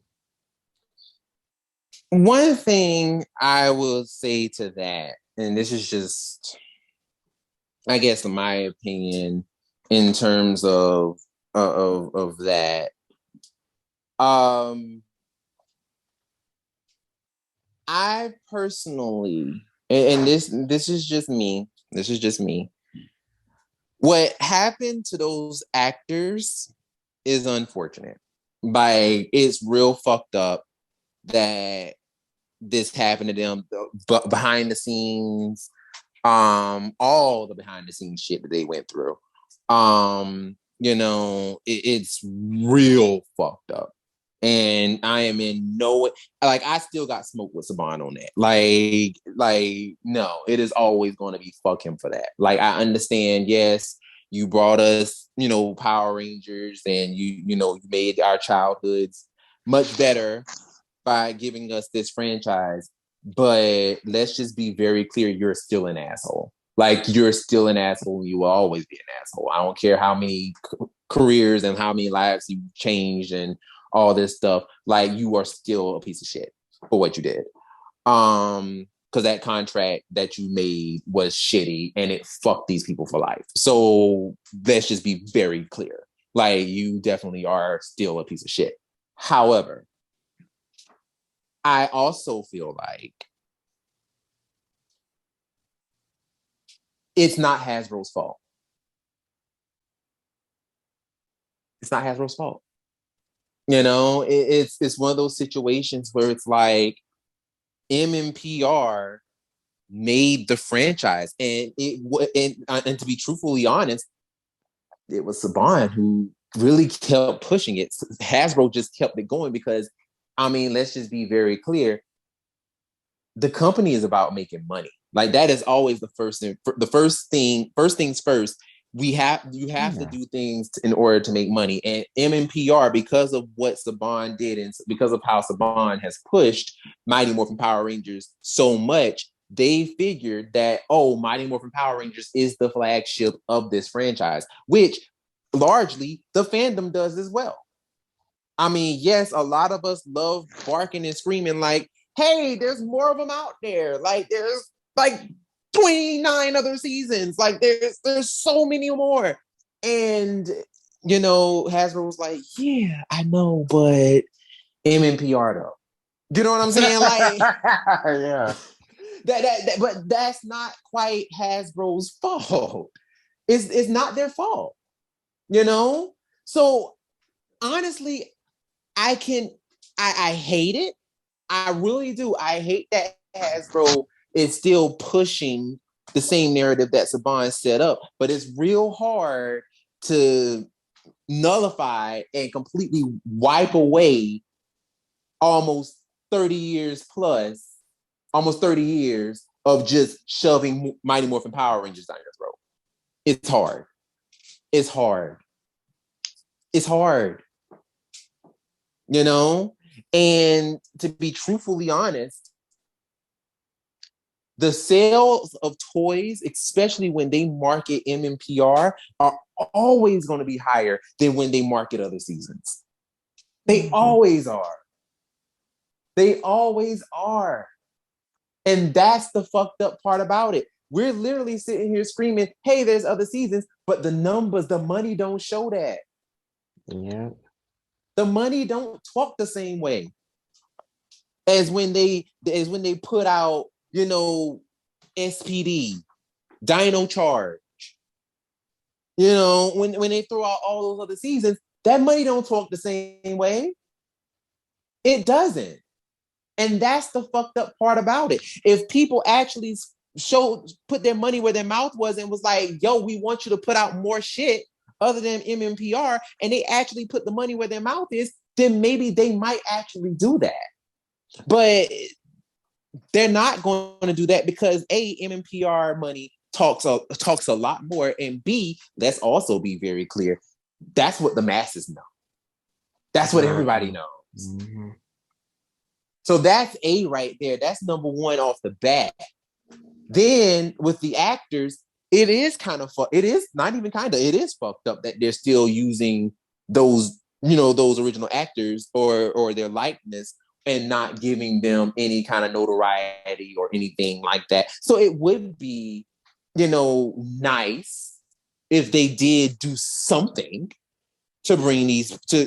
One thing I will say to that, and this is just, I guess, my opinion in terms of that. I personally, and this is just me. This is just me. What happened to those actors is unfortunate. Like, it's real fucked up that this happened to them. But behind the scenes, all the behind the scenes shit that they went through, it's real fucked up. And I am in no, like, I still got smoke with Saban on that. Like, no, it is always going to be fuck him for that. Like, I understand, yes, you brought us, Power Rangers, and you made our childhoods much better by giving us this franchise. But let's just be very clear, you're still an asshole. Like, you're still an asshole. You will always be an asshole. I don't care how many careers and how many lives you changed and all this stuff. Like, you are still a piece of shit for what you did. Because that contract that you made was shitty and it fucked these people for life. So let's just be very clear. Like, you definitely are still a piece of shit. However, I also feel like it's not Hasbro's fault. It's not Hasbro's fault. It's one of those situations where it's like MMPR made the franchise, and and to be truthfully honest, it was Saban who really kept pushing it. Hasbro just kept it going because, let's just be very clear. The company is about making money. Like, that is always the first thing. First things first. You have to do things in order to make money. And MMPR, because of what Saban did and because of how Saban has pushed Mighty Morphin Power Rangers so much, they figured that, Mighty Morphin Power Rangers is the flagship of this franchise, which largely the fandom does as well. Yes, a lot of us love barking and screaming like, hey, there's more of them out there. Like, there's like 29 other seasons. Like, there's so many more. And, Hasbro was like, yeah, I know, but MMPR though. You know what I'm saying? Like, yeah. But that's not quite Hasbro's fault. It's not their fault. So honestly, I hate it. I really do. I hate that Hasbro is still pushing the same narrative that Saban set up, but it's real hard to nullify and completely wipe away almost 30 years of just shoving Mighty Morphin Power Rangers down your throat. It's hard. It's hard. It's hard. And to be truthfully honest, the sales of toys, especially when they market MMPR, are always going to be higher than when they market other seasons. They always are. They always are. And that's the fucked up part about it. We're literally sitting here screaming, hey, there's other seasons, but the numbers, the money don't show that. Yeah. The money don't talk the same way as when they put out, SPD, Dino Charge. When they throw out all those other seasons, that money don't talk the same way. It doesn't. And that's the fucked up part about it. If people actually put their money where their mouth was and was like, yo, we want you to put out more shit other than MMPR, and they actually put the money where their mouth is, then maybe they might actually do that. But they're not going to do that because A, MMPR money talks a lot more, and B, let's also be very clear, that's what the masses know. That's what everybody knows. Mm-hmm. So that's A right there. That's number one off the bat. Then with the actors, it is kind of it is not even kind of, it is fucked up that they're still using those, those original actors or their likeness and not giving them any kind of notoriety or anything like that. So it would be, nice if they did do something to bring these to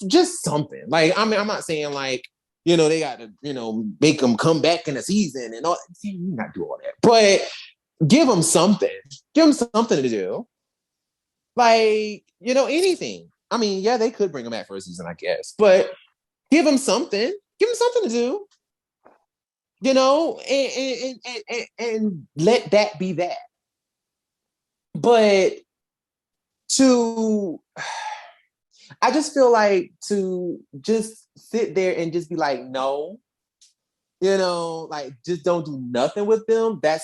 just something. Like, I mean, I'm not saying like, they got to, make them come back in a season and all. See, you not do all that, but give them something. Give them something to do. Like, anything. I mean, yeah, they could bring them back for a season, I guess, but give them something. Give them something to do. And let that be that. But I just feel like to just sit there and just be like, no, like just don't do nothing with them. That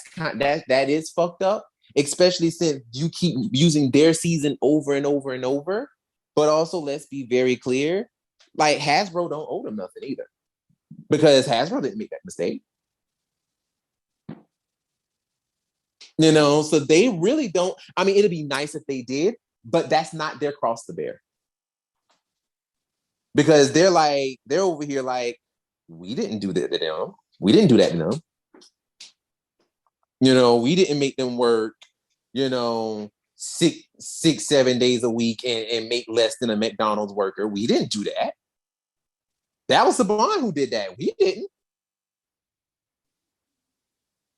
is fucked up, especially since you keep using their season over and over and over. But also, let's be very clear, like Hasbro don't owe them nothing either, because Hasbro didn't make that mistake. So they really don't. I mean, it'd be nice if they did, but that's not their cross to bear. Because they're over here like, we didn't do that to them. We didn't do that to them. We didn't make them work, 6-7 days a week and make less than a McDonald's worker. We didn't do that. That was Saban who did that. We didn't.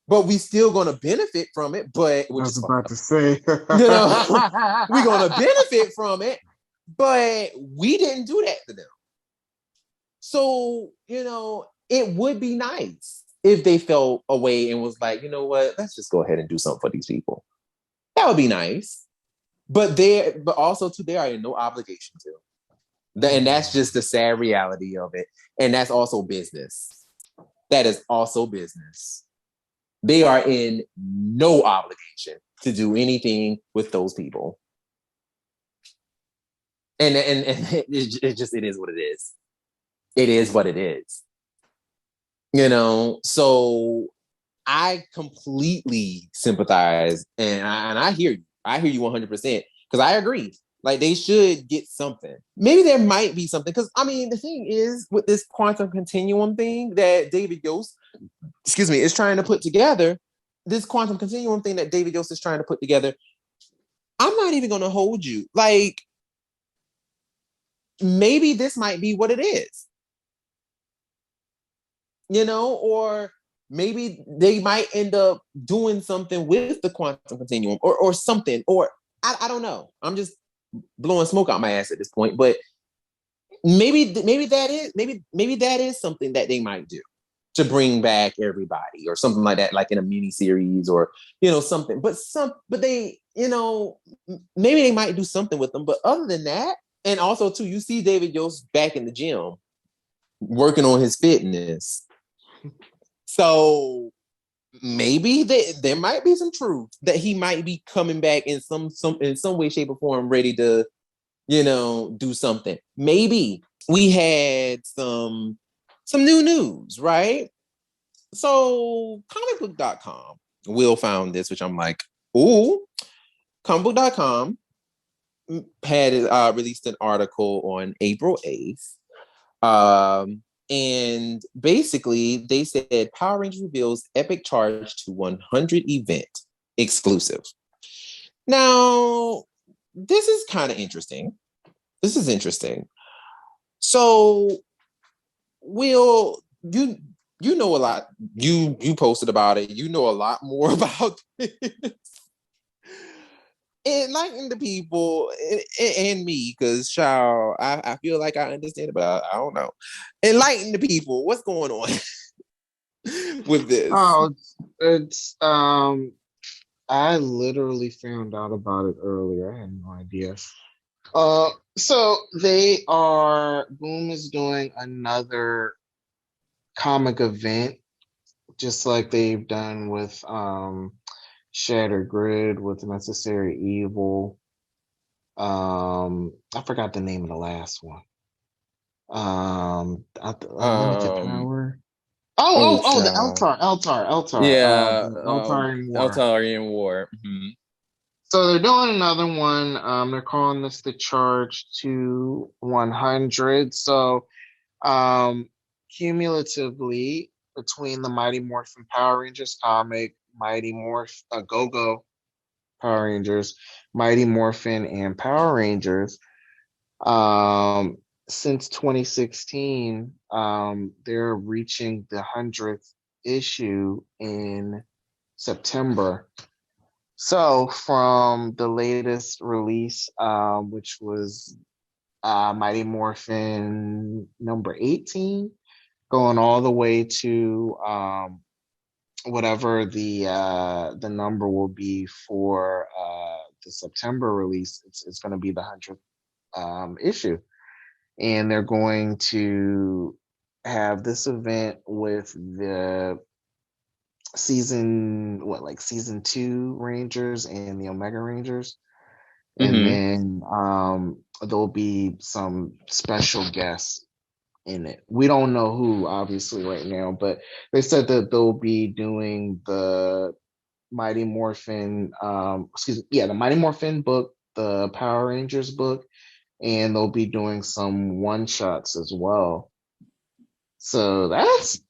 But we still going to benefit from it. But I was about to say, we're going to benefit from it. But we didn't do that to them. So, it would be nice if they felt away and was like, you know what, let's just go ahead and do something for these people. That would be nice. But also too, they are in no obligation to. And that's just the sad reality of it. And that's also business. That is also business. They are in no obligation to do anything with those people. And it is what it is. It is what it is. So I completely sympathize and I hear you. I hear you 100% because I agree. Like, they should get something. Maybe there might be something because, I mean, the thing is with this quantum continuum thing that David Yost, is trying to put together, this quantum continuum thing that David Yost is trying to put together, I'm not even going to hold you. Like, maybe this might be what it is. Or maybe they might end up doing something with the quantum continuum or something, or I don't know. I'm just blowing smoke out my ass at this point, but maybe that is something that they might do to bring back everybody or something like that, like in a mini series or, something, but they, maybe they might do something with them. But other than that, and also too, you see David Yost back in the gym working on his fitness. So maybe there might be some truth that he might be coming back in some way, shape, or form, ready to, do something. Maybe we had some new news, right? So comicbook.com, Will found this, which I'm like, ooh, comicbook.com had released an article on April 8th. And basically, they said Power Rangers reveals epic charge to 100 event exclusive. Now, this is kind of interesting. This is interesting. So, Will, you know a lot. You posted about it. You know a lot more about this. enlighten the people and me, because child, I feel like I understand, but I don't know. Enlighten the people. What's going on with this? Oh, it's I literally found out about it earlier. I had no idea. So Boom is doing another comic event, just like they've done with Shattered Grid, with Necessary Evil. I forgot the name of the last one. Unlimited Power. The Eltar. Yeah, Eltarian War. Eltarian War. Mm-hmm. So they're doing another one. They're calling this the Charge to 100. So, cumulatively, between the Mighty Morphin Power Rangers comic, Mighty Morph, Go-Go Power Rangers, Mighty Morphin, and Power Rangers, since 2016, they're reaching the 100th issue in September. So from the latest release, which was Mighty Morphin number 18, going all the way to whatever the number will be for the September release, it's going to be the 100th issue. And they're going to have this event with the season 2 Rangers and the Omega Rangers. And then there'll be some special guests in it. We don't know who, obviously, right now, but they said that they'll be doing the Mighty Morphin, the Mighty Morphin book, the Power Rangers book, and they'll be doing some one-shots as well. So that's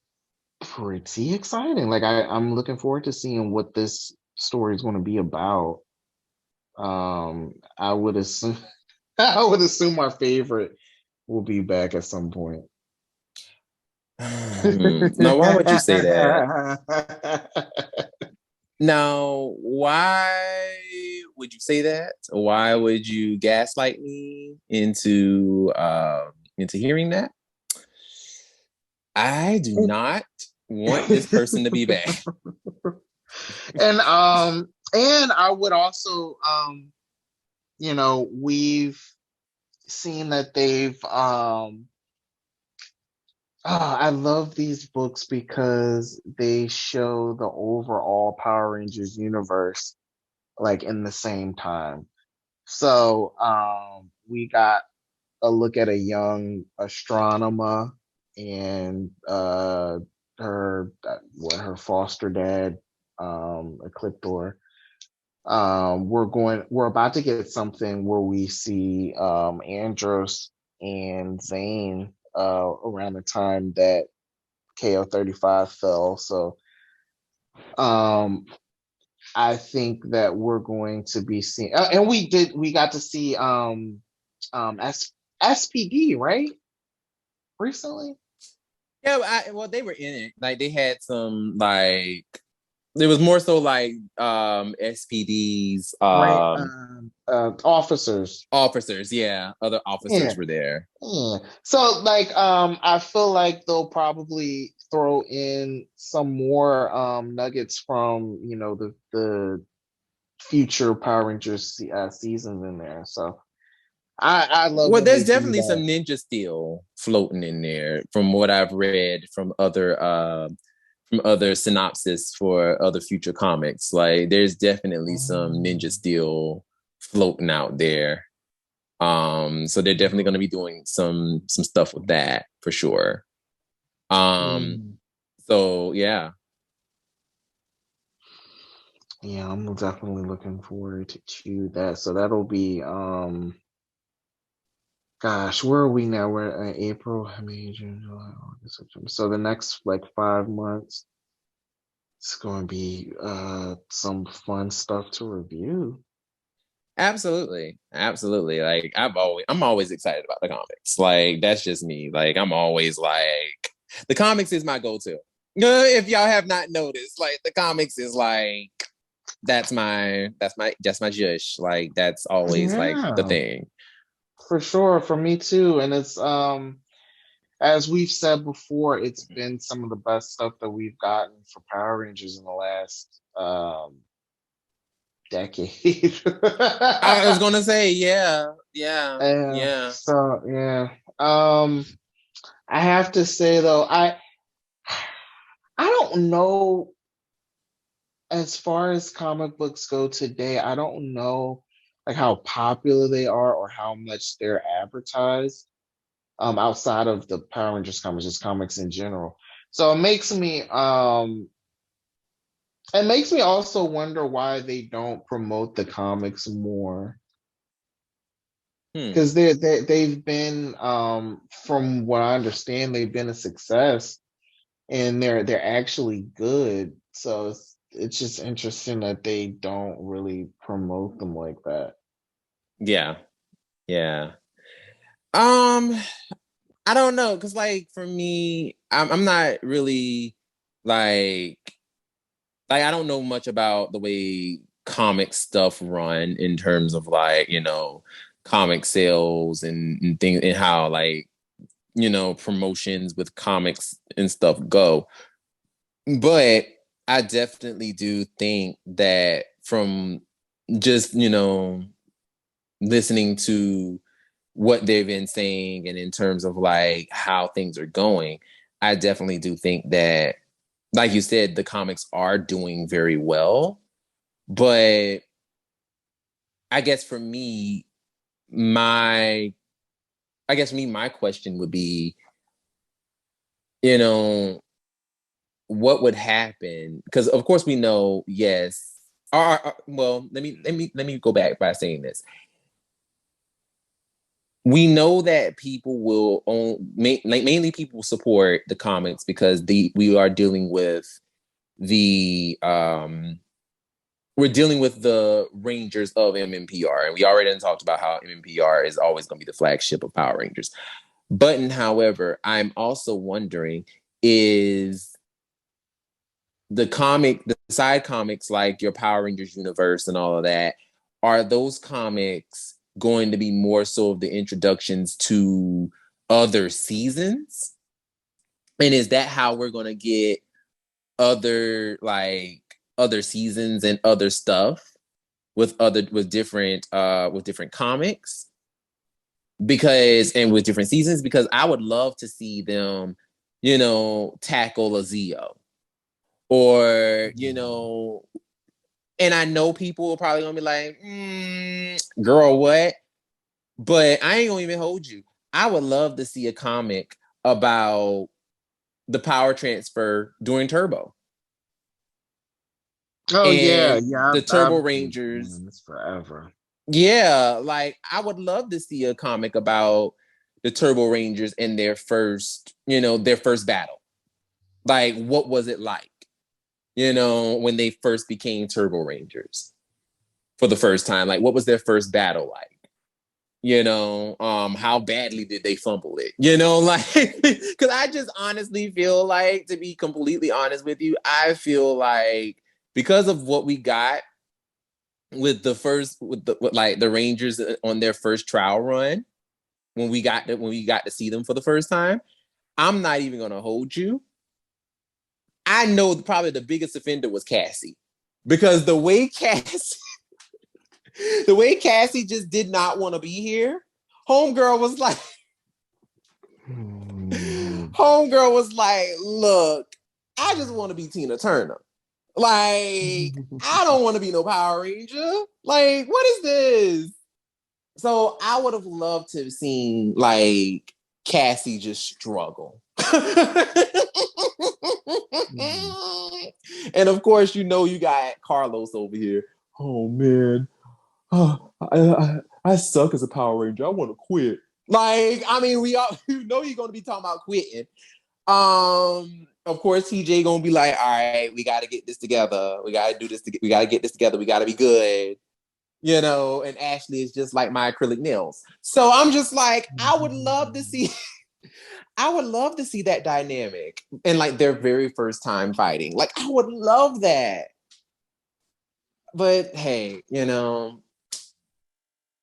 pretty exciting. Like I'm looking forward to seeing what this story is going to be about. I would assume our favorite will be back at some point. Now, why would you say that? Now, why would you say that? Why would you gaslight me into hearing that? I do not want this person to be back. And I would also we've seen that they've I love these books because they show the overall Power Rangers universe like in the same time. So we got a look at a young astronomer and her foster dad, Ecliptor. We're about to get something where we see Andros and Zane around the time that KO-35 fell. So I think that we're going to be seeing, and we got to see SPD, right? Recently. Yeah, they were in it. Like they had some like it was more so like SPD's officers. Yeah, other officers were there. Yeah. So like I feel like they'll probably throw in some more nuggets from the future Power Rangers seasons in there. So I love. Well, there's definitely some Ninja Steel floating in there from what I've read from other synopsis for other future comics. Like there's definitely some Ninja Steel floating out there. So they're definitely going to be doing some stuff with that for sure. So yeah. Yeah, I'm definitely looking forward to that. So that'll be gosh, where are we now? We're in April, May, June, July, August, September. So the next 5 months, it's going to be some fun stuff to review. Absolutely. Like I'm always excited about the comics. Like that's just me. Like I'm always like the comics is my go-to. If y'all have not noticed, like the comics is like that's my jush. Like that's always like the Yeah, thing. for sure. For me too. And it's as we've said before, it's been some of the best stuff that we've gotten for Power Rangers in the last decade. I was gonna say, yeah, yeah, Yeah. yeah. So yeah. Um, I have to say though, I don't know as far as comic books go today, I don't know like how popular they are or how much they're advertised outside of the Power Rangers comics, just comics in general. So it makes me also wonder why they don't promote the comics more. Hmm. Because they've been from what I understand, they've been a success and they're actually good. So it's just interesting that they don't really promote them like that. Yeah, yeah. Um, I don't know, cause like for me, I'm not really like I don't know much about the way comic stuff run in terms of like, comic sales and things and how like, promotions with comics and stuff go. But I definitely do think that from just, listening to what they've been saying and in terms of like how things are going, I definitely do think that, like you said, the comics are doing very well. But I guess for me, my my question would be, you know, what would happen? Because of course we know, yes. Well, let me go back by saying this. We know that people will mainly people support the comics because we are dealing with the we're dealing with the Rangers of MMPR, and we already talked about how MMPR is always going to be the flagship of Power Rangers. But, however, I'm also wondering, is the side comics like your Power Rangers universe and all of that, are those comics going to be more so of the introductions to other seasons? And is that how we're going to get other seasons and other stuff with different comics? Because and with different seasons, because I would love to see them, tackle a Zeo or, and I know people are probably gonna be like, girl, what? But I ain't gonna even hold you. I would love to see a comic about the power transfer during Turbo Oh yeah, and yeah, the Turbo I've been Rangers. doing this forever. Yeah, like I would love to see a comic about the Turbo Rangers in their first battle. Like, what was it like, when they first became Turbo Rangers for the first time? Like, what was their first battle like? How badly did they fumble it? Like, because I just honestly feel like, to be completely honest with you, I feel like because of what we got with the Rangers on their first trial run when we got to see them for the first time, I'm not even gonna hold you. I know probably the biggest offender was Cassie because the way Cassie just did not want to be here. Homegirl was like, look, I just want to be Tina Turner. Like, I don't want to be no Power Ranger. Like, what is this? So I would have loved to have seen like Cassie just struggle. And of course, you got Carlos over here. Oh man, I suck as a Power Ranger. I want to quit. Like, I mean, we all you're gonna be talking about quitting. Of course, TJ gonna be like, all right, we gotta get this together. We gotta do this. We gotta get this together. We gotta be good. And Ashley is just like my acrylic nails. So I'm just like, I would love to see that dynamic and like their very first time fighting. Like, I would love that. But hey, it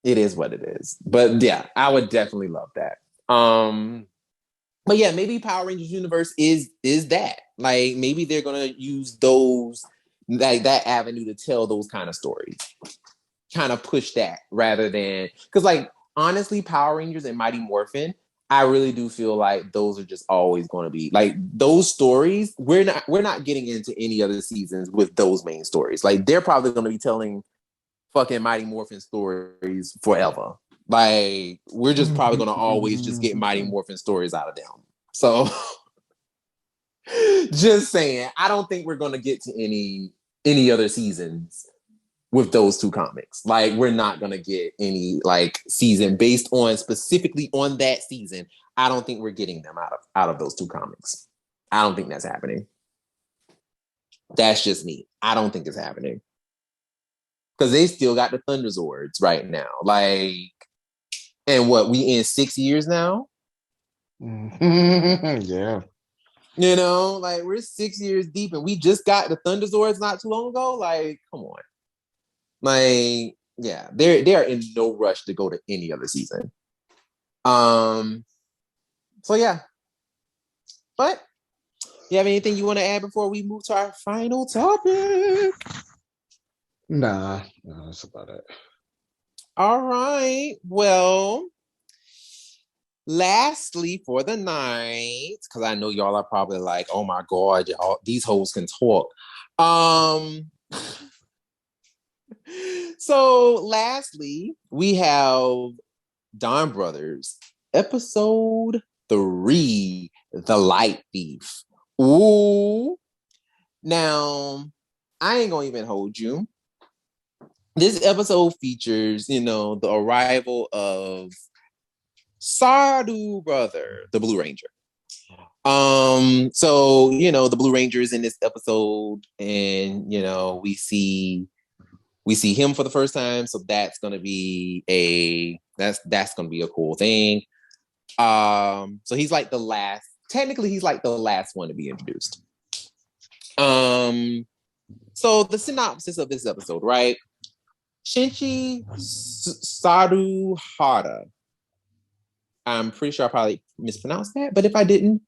is what it is. But yeah, I would definitely love that. But yeah, maybe Power Rangers universe is that. Like maybe they're gonna use those like that avenue to tell those kind of stories. Kind of push that rather than because like honestly, Power Rangers and Mighty Morphin, I really do feel like those are just always going to be like those stories. We're not getting into any other seasons with those main stories. Like they're probably going to be telling fucking Mighty Morphin stories forever. Like we're just probably going to always just get Mighty Morphin stories out of them. So just saying, I don't think we're going to get to any other seasons with those two comics. Like we're not going to get any like season based on specifically on that season. I don't think we're getting them out of those two comics. I don't think that's happening. That's just me. I don't think it's happening. Because they still got the Thunderzords right now. Like, and what, we in 6 years now? Yeah. Like we're 6 years deep and we just got the Thunderzords not too long ago. Like, come on. Like, yeah, they are in no rush to go to any other season. So yeah. But you have anything you want to add before we move to our final topic? Nah, that's about it. All right. Well, lastly for the night, because I know y'all are probably like, oh my God, y'all, these hoes can talk. So lastly, we have Don Brothers, episode 3, The Light Thief. Ooh. Now, I ain't gonna even hold you. This episode features, the arrival of Sardu Brother, the Blue Ranger. So, the Blue Ranger is in this episode, and, we see him for the first time. So that's going to be that's going to be a cool thing. So he's like technically he's like the last one to be introduced. So the synopsis of this episode, right? Shinchi Saruhara. I'm pretty sure I probably mispronounced that, but if I didn't,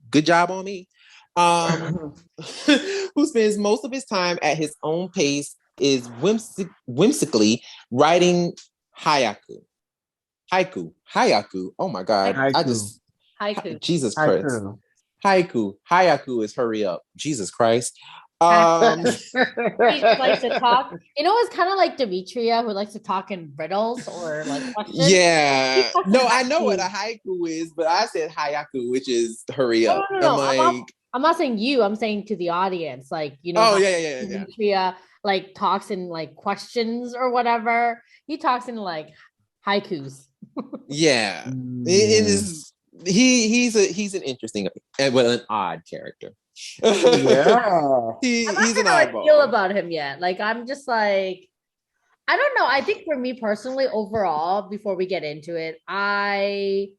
good job on me. Who spends most of his time at his own pace, is whimsically writing hayaku. Hayaku. Oh my God. Haiku. Jesus Christ. Hayaku is hurry up. Jesus Christ. He likes to talk. It's kind of like Demetria, who likes to talk in riddles or like questions. Yeah. No, I know what a haiku is, but I said hayaku, which is hurry up. No. I'm not saying you. I'm saying to the audience, like yeah. Demetria like talks in like questions or whatever. He talks in like haikus. Yeah. It is. He's an interesting, an odd character. Yeah. He's an oddball. I feel about him yet. Like I'm just like, I don't know. I think for me personally, overall, before we get into it, I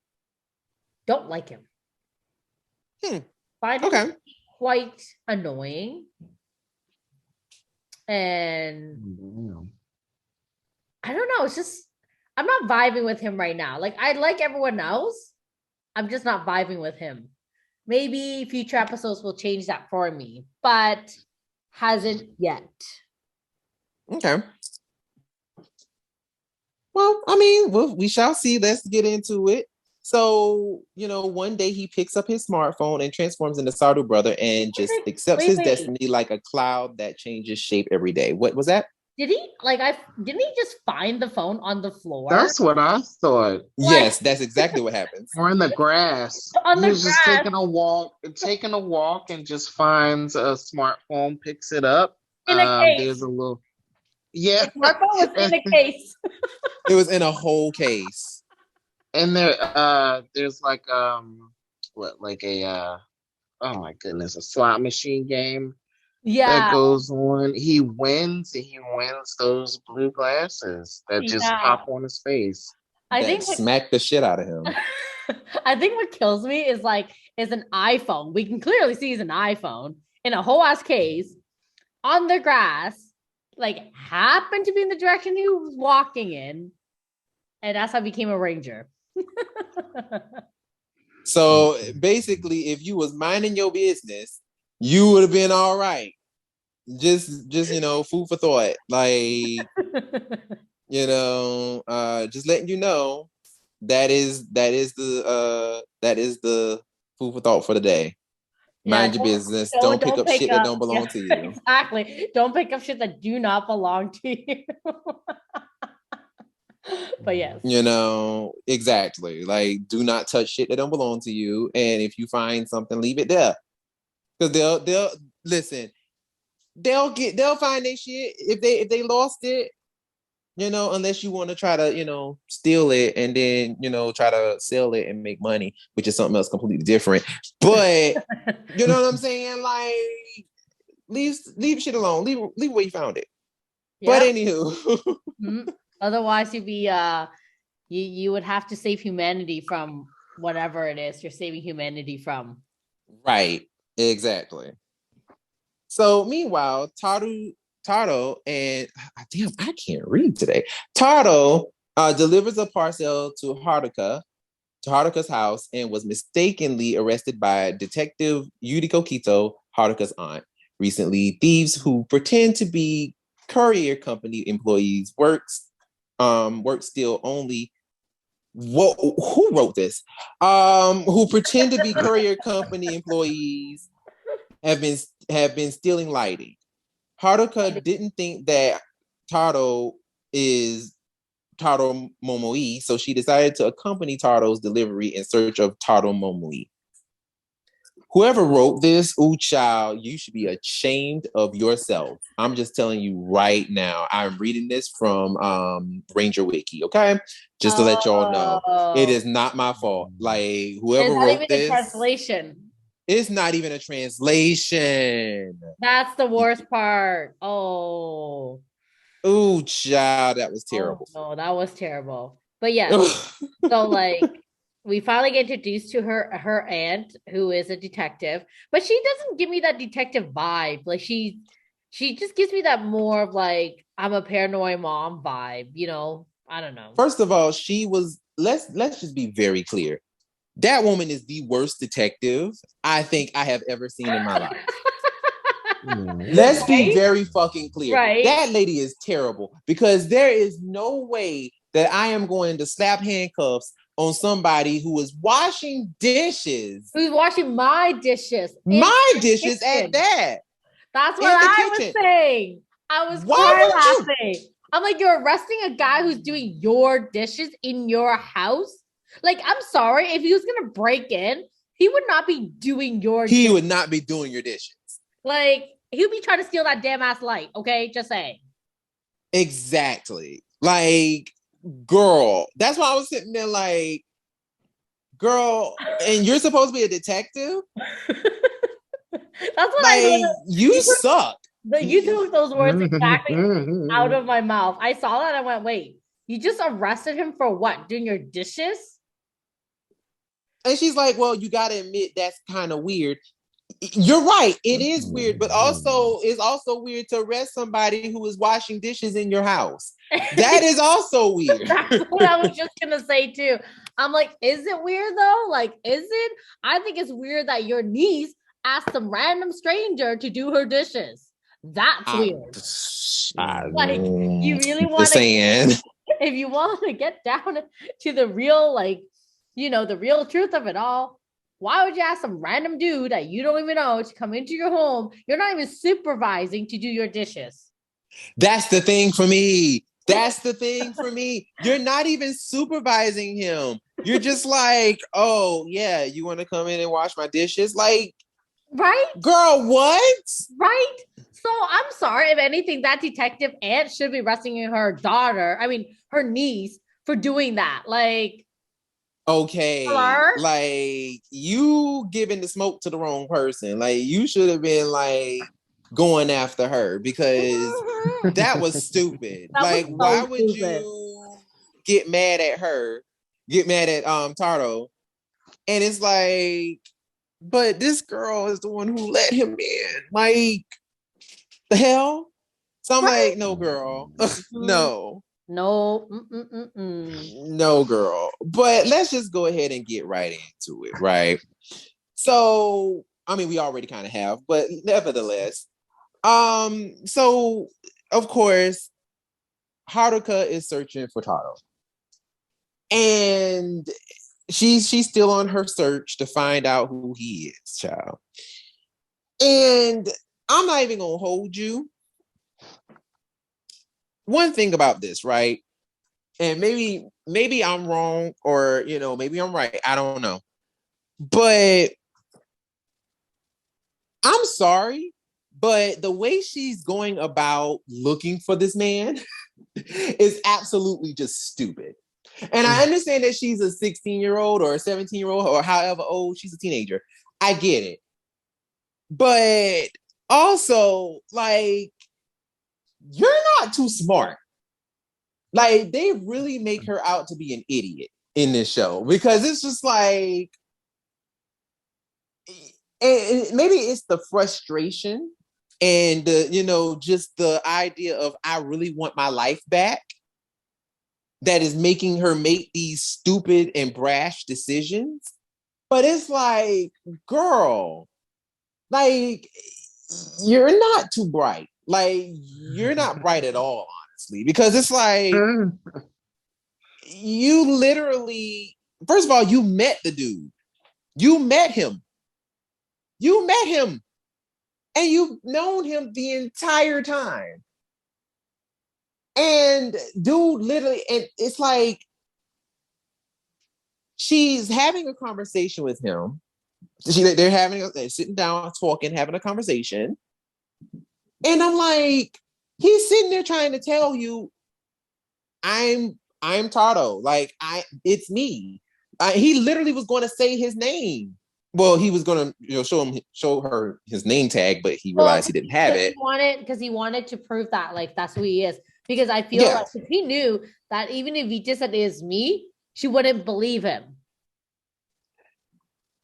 don't like him. Find him quite annoying. And I don't know. It's just I'm not vibing with him right now. Like I like everyone else. I'm just not vibing with him. Maybe future episodes will change that for me, but hasn't yet. Okay. Well, I mean, we shall see. Let's get into it. So, one day he picks up his smartphone and transforms into Sardu Brother and just accepts his destiny like a cloud that changes shape every day. What was that? Didn't he just find the phone on the floor? That's what I thought. Yes, that's exactly what happens. Or in the grass. He's just taking a walk and just finds a smartphone, picks it up. In a case. There's a little the smartphone was in a case. It was in a whole case. And there's like oh my goodness, a slot machine game. That goes on. He wins those blue glasses that just pop on his face. I think smack the shit out of him. I think what kills me is an iPhone. We can clearly see it's an iPhone in a whole ass case on the grass like happened to be in the direction he was walking in, and that's how I became a ranger. So basically, if you was minding your business, you would have been all right. Just food for thought. Like, just letting you know that is the food for thought for the day. Mind your business. Don't pick up shit that don't belong to you. Exactly. Don't pick up shit that do not belong to you. But yes. Exactly. Like, do not touch shit that don't belong to you. And if you find something, leave it there. Because they'll listen, they'll find their shit if they lost it, unless you want to try to, steal it and then, try to sell it and make money, which is something else completely different. But you know what I'm saying? Like, leave shit alone. Leave where you found it. Yep. But anywho. Otherwise you'd be you would have to save humanity from whatever it is you're saving humanity from. Right. Exactly. So meanwhile, Tardo and damn, I can't read today. Tardo delivers a parcel to Haruka's house, and was mistakenly arrested by Detective Yuriko Kito, Haruka's aunt. Recently, thieves who pretend to be courier company employees work still only. Who wrote this? Who pretend to be courier company employees have been stealing lighting. Haruka didn't think that Taro is Taro Momoi, so she decided to accompany Taro's delivery in search of Taro Momoi. Whoever wrote this, ooh child, you should be ashamed of yourself. I'm just telling you right now. I'm reading this from Ranger Wiki, okay? Just to let y'all know. It is not my fault. Like, whoever wrote this. Translation. It's not even a translation. That's the worst part. Oh. Ooh, child, that was terrible. Oh, no, that was terrible. But yeah, so like we finally get introduced to her aunt, who is a detective, but she doesn't give me that detective vibe. Like she just gives me that more of like, I'm a paranoid mom vibe, I don't know. First of all, she was, let's just be very clear. That woman is the worst detective I think I have ever seen in my life. Let's be very fucking clear. Right? That lady is terrible, because there is no way that I am going to slap handcuffs on somebody who is washing dishes. Who's washing my dishes. My dishes at that. That's what I was saying. I was laughing. I'm like, you're arresting a guy who's doing your dishes in your house? Like, I'm sorry. If he was going to break in, he would not be doing your dishes. He would not be doing your dishes. Like, he'll be trying to steal that damn ass light, okay? Just saying. Exactly. Like, girl. That's why I was sitting there like, girl, and you're supposed to be a detective? That's what I know. You suck. You took those words exactly out of my mouth. I saw that and I went, wait, you just arrested him for what? Doing your dishes? And she's like, well, you got to admit that's kind of weird. You're right. It is weird, but also it's also weird to arrest somebody who is washing dishes in your house. That is also weird. That's what I was just going to say too. I'm like, is it weird though? Like, is it? I think it's weird that your niece asked some random stranger to do her dishes. That's weird. Like, you really want to, if you want to get down to the real, like, the real truth of it all, why would you ask some random dude that you don't even know to come into your home? You're not even supervising to do your dishes. That's the thing for me. You're not even supervising him. You're just like, oh, yeah, you want to come in and wash my dishes? Like, right? Girl, what? Right? So I'm sorry. If anything, that detective aunt should be arresting her niece for doing that. Like, okay, like, you giving the smoke to the wrong person. Like, you should have been like going after her, because that was stupid. Why would you get mad at her? Get mad at Tardo? And it's like, but this girl is the one who let him in. Like, the hell? So I'm Right. like, no, girl, no. No. No, girl. But let's just go ahead and get right into it, right? So, I mean, we already kind of have, but nevertheless, so of course, Haruka is searching for Taro, and she's still on her search to find out who he is, child. And I'm not even gonna hold you. One thing about this, right? And maybe I'm wrong, or maybe I'm right. I don't know. But I'm sorry, but the way she's going about looking for this man is absolutely just stupid. And I understand that she's a 16-year-old or a 17-year-old or however old, she's a teenager. I get it. But also, like, you're not too smart. Like, they really make her out to be an idiot in this show because it's just like, and maybe it's the frustration and just the idea of I really want my life back that is making her make these stupid and brash decisions. But it's like, girl, like, you're not too bright. Like, you're not bright at all, honestly, because it's like, you literally, first of all, you met the dude. You met him. And you've known him the entire time. And dude, literally, and it's like, she's having a conversation with him. They're sitting down, talking, having a conversation. And I'm like, he's sitting there trying to tell you, I'm Tardo. Like, it's me. He literally was going to say his name. Well, he was going to show her his name tag, but he realized he didn't have it. Because he wanted to prove that, like, that's who he is. Because I feel like if he knew that even if he just said it is me, she wouldn't believe him.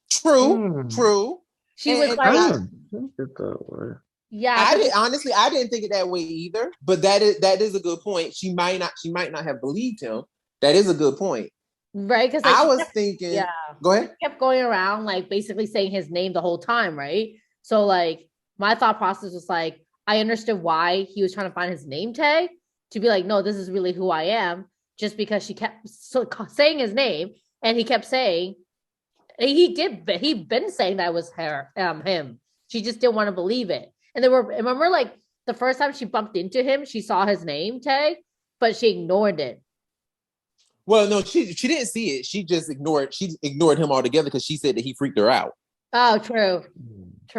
True. She was like, I didn't think it that way. Yeah, I didn't think it that way either. But that is a good point. She might not have believed him. That is a good point. Right, because I was thinking. Yeah. Go ahead. She kept going around like basically saying his name the whole time, right? So like my thought process was like, I understood why he was trying to find his name tag to be like, no, this is really who I am. Just because she kept saying his name, and he kept saying he'd been saying that was him. She just didn't want to believe it. And remember, like the first time she bumped into him, she saw his name tag, but she ignored it. Well, no, she didn't see it. She just ignored him altogether because she said that he freaked her out. Oh, true.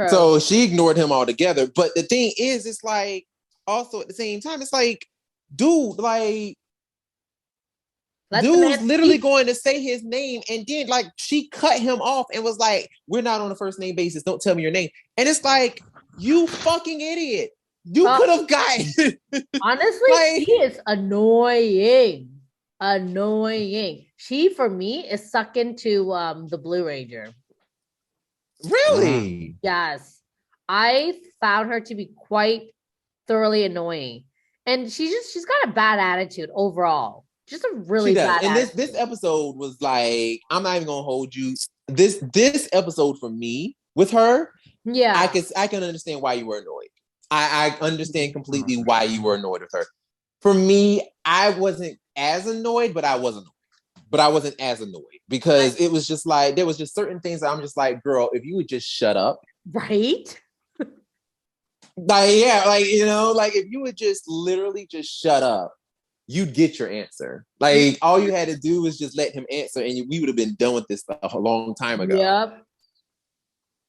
So she ignored him altogether. But the thing is, it's like, also at the same time, it's like, dude, like, dude's literally going to say his name, and then like she cut him off and was like, we're not on a first name basis. Don't tell me your name. And it's like, you fucking idiot. You could have gotten. Honestly, like, he is annoying. She, for me, is sucking to the Blue Ranger. Really? Yes. I found her to be quite thoroughly annoying. And she's got a bad attitude overall. Just a really bad attitude. And this episode was like, I'm not even gonna hold you. This episode for me with her, yeah, I can understand why you were annoyed. I understand completely why you were annoyed with her. For me, I wasn't as annoyed, but I was annoyed. But I wasn't as annoyed because it was just like, there was just certain things that I'm just like, girl, if you would just shut up. Right? Like, yeah, like, like if you would just literally just shut up, you'd get your answer. Like, all you had to do was just let him answer, and we would have been done with this a long time ago.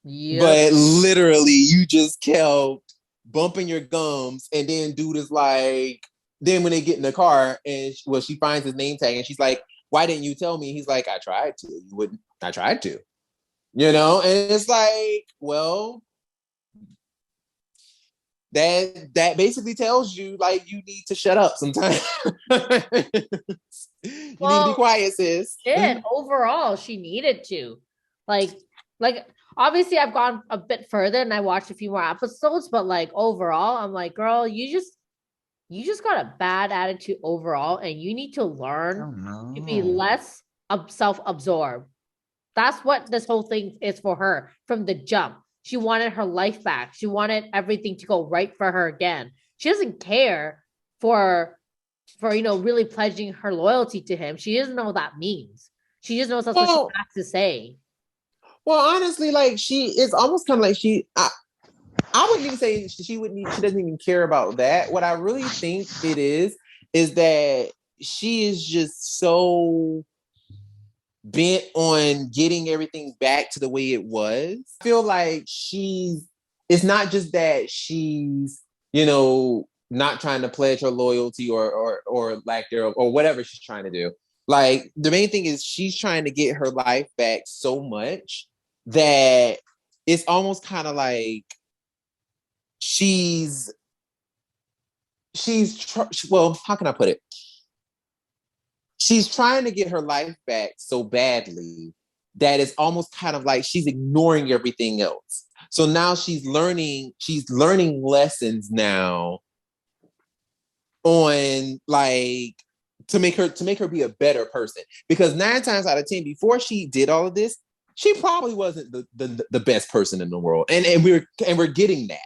Yep. But literally, you just kept bumping your gums, and then dude is like, then when they get in the car, and she finds his name tag, and she's like, why didn't you tell me? He's like, I tried to. You wouldn't. I tried to. And it's like, well, that basically tells you, like, you need to shut up sometimes. You need to be quiet, sis. And overall, she needed to. Like obviously I've gone a bit further and I watched a few more episodes, but like overall, I'm like, girl, you just you just got a bad attitude overall, and you need to learn to be less self-absorbed. That's what this whole thing is for her from the jump. She wanted her life back. She wanted everything to go right for her again. She doesn't care for really pledging her loyalty to him. She doesn't know what that means. She just knows that's what she has to say. Well, honestly, like it's almost kind of like I wouldn't even say she doesn't even care about that. What I really think it is that she is just so bent on getting everything back to the way it was. I feel like it's not just that she's, not trying to pledge her loyalty or lack thereof or whatever she's trying to do. Like the main thing is she's trying to get her life back so much that it's almost kind of like well, how can I put it? She's trying to get her life back so badly that it's almost kind of like she's ignoring everything else. So now she's learning lessons now on like to make her be a better person. Because 9 times out of 10, before she did all of this, she probably wasn't the best person in the world. And we're getting that,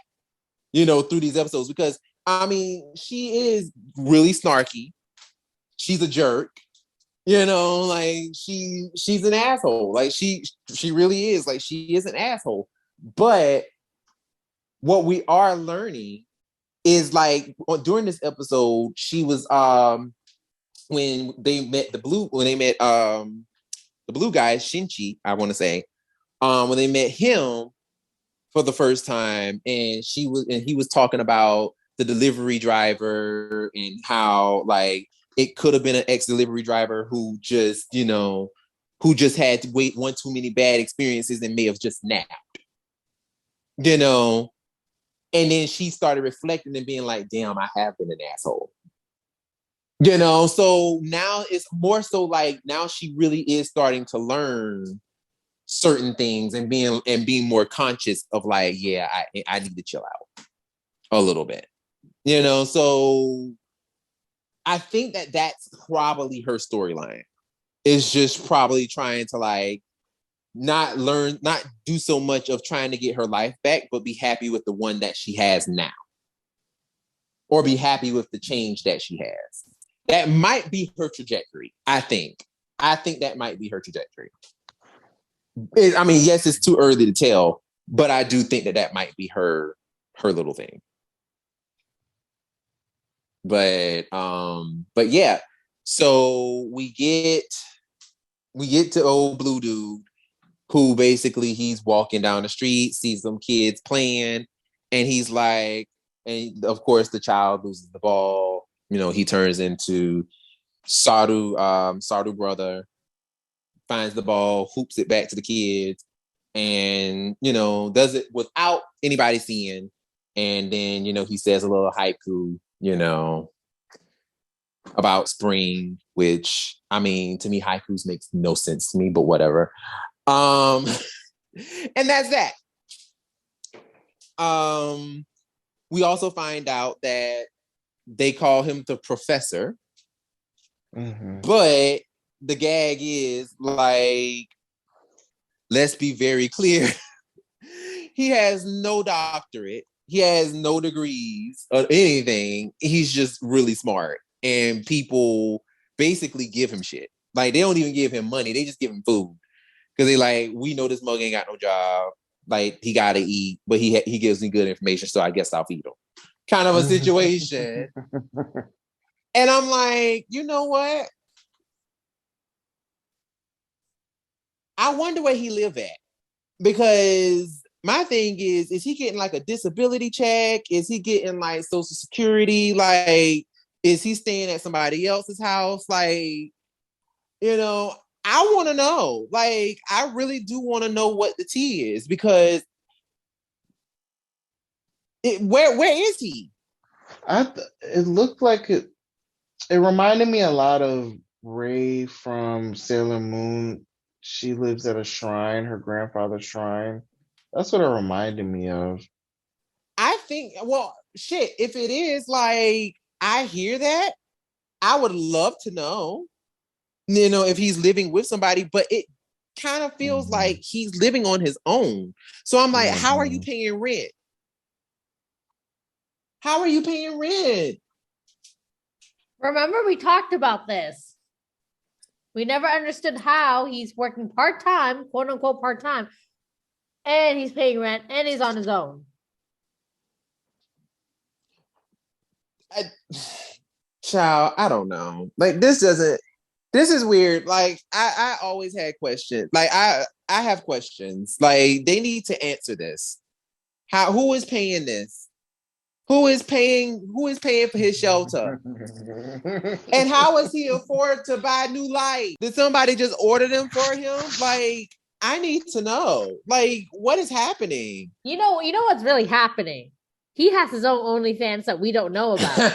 through these episodes, because I mean, she is really snarky. She's a jerk. Like she's an asshole. Like she really is. Like she is an asshole. But what we are learning is like during this episode, she was when they met the blue guy, Shinchi, I want to say, when they met him for the first time, and he was talking about the delivery driver and how like it could have been an ex-delivery driver who just had to wait one too many bad experiences and may have just snapped. And then she started reflecting and being like, damn, I have been an asshole. So now it's more so like now she really is starting to learn certain things and being more conscious of like, yeah, I need to chill out a little bit. So I think that's probably her storyline. Is just probably trying to like not do so much of trying to get her life back, but be happy with the one that she has now. Or be happy with the change that she has. That might be her trajectory, I think. I think that might be her trajectory. I mean, yes, it's too early to tell, but I do think that might be her little thing. But yeah. So we get to old blue dude, who basically he's walking down the street, sees some kids playing, and he's like, and of course the child loses the ball. He turns into Saru brother, finds the ball, hoops it back to the kids, and does it without anybody seeing. And then he says a little haiku, about spring, which I mean, to me, haikus makes no sense to me, but whatever. And that's that. We also find out that they call him the professor, but the gag is like, let's be very clear. He has no doctorate. He has no degrees or anything. He's just really smart. And people basically give him shit. Like, they don't even give him money. They just give him food. Because they like, we know this mug ain't got no job. Like, he got to eat, but he gives me good information, so I guess I'll feed him. Kind of a situation. And I'm like, you know what? I wonder where he live at. Because my thing is he getting like a disability check? Is he getting like Social Security? Like, is he staying at somebody else's house? Like, I want to know. Like, I really do want to know what the tea is, because where is he? It looked like it reminded me a lot of Ray from Sailor Moon. She lives at a shrine, her grandfather's shrine. That's what it reminded me of. I think, well, shit, if it is, like, I hear that. I would love to know, if he's living with somebody, but it kind of feels like he's living on his own. So I'm like, how are you paying rent? How are you paying rent? Remember, we talked about this. We never understood how he's working part-time, quote unquote part-time, and he's paying rent and he's on his own. Child, I don't know. Like, this is weird. Like, I always had questions. Like, I have questions. Like, they need to answer this. Who is paying this? Who is paying for his shelter? And how is he afford to buy new lights? Did somebody just order them for him? Like, I need to know. Like, what is happening? You know what's really happening? He has his own OnlyFans that we don't know about.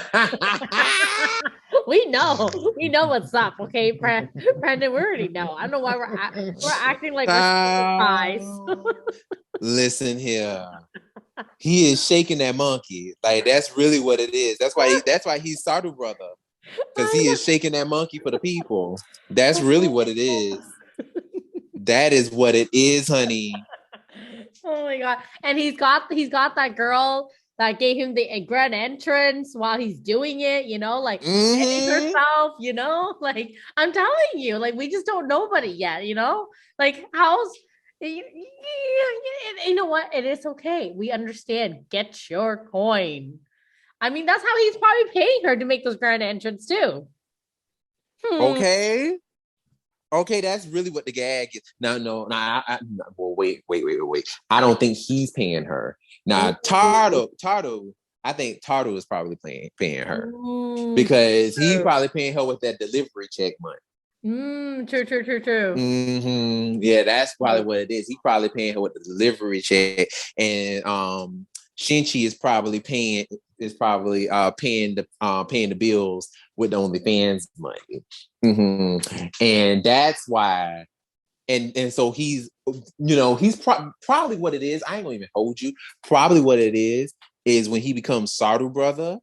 We know what's up, okay, Brendan? We already know. I don't know why we're acting like we're surprised. Listen here. He is shaking that monkey. Like, that's really what it is. That's why he's Sardu brother. Because he is shaking that monkey for the people. That's really what it is. That is what it is, honey. Oh my God. And he's got that girl that gave him the grand entrance while he's doing it, like hitting herself, like, I'm telling you, like, we just don't know about it yet, like, you know what? It is okay. We understand. Get your coin. I mean, that's how he's probably paying her to make those grand entrance too. Okay, that's really what the gag is. No, well, wait. I don't think he's paying her. Now, Tardo, I think Tardo is probably paying her because he's probably paying her with that delivery check money. True. Mm-hmm. Yeah, that's probably what it is. He's probably paying her with the delivery check, and Shinchi is probably paying the bills with the OnlyFans money. And that's why, and so he's probably what it is. I ain't gonna even hold you. Probably what it is when he becomes Sardu brother.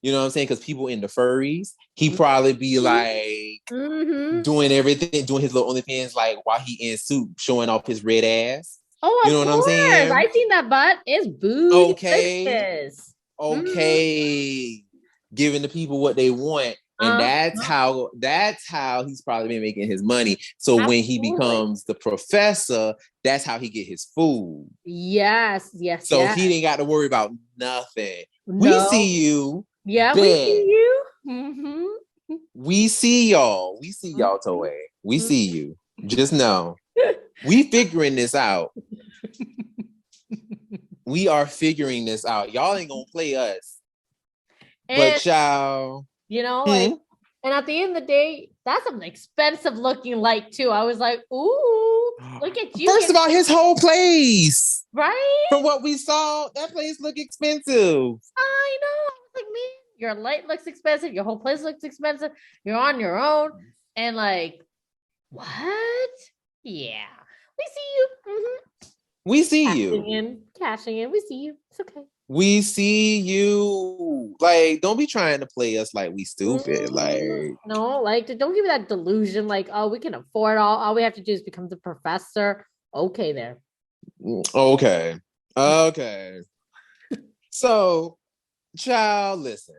You know what I'm saying? Because people in the furries, he probably be like doing everything, doing his little OnlyFans, like while he in suit, showing off his red ass. Oh, you know what I'm saying? I seen that butt. It's booty. Okay. Giving the people what they want. And that's how he's probably been making his money. So when he becomes the professor, that's how he get his food. Yes. So he ain't got to worry about nothing. No. We see you. Yeah, Bet. we see you. We see y'all. Toei. We see you. Just know. We figuring this out. We are figuring this out. Y'all ain't gonna play us. But y'all. Like, and at the end of the day, that's an expensive looking light too. I was like, ooh, look at you. First of all, his whole place. Right? From what we saw, that place look expensive. I know. Like, man, your light looks expensive. Your whole place looks expensive. You're on your own. And like, what? Yeah. We see you. We see Cashing in. We see you. It's okay. We see you. Like, don't be trying to play us like we stupid. Like, no, like, don't give me that delusion. Like, oh, we can afford all we have to do is become the professor. Okay, there. Okay. So, child, listen.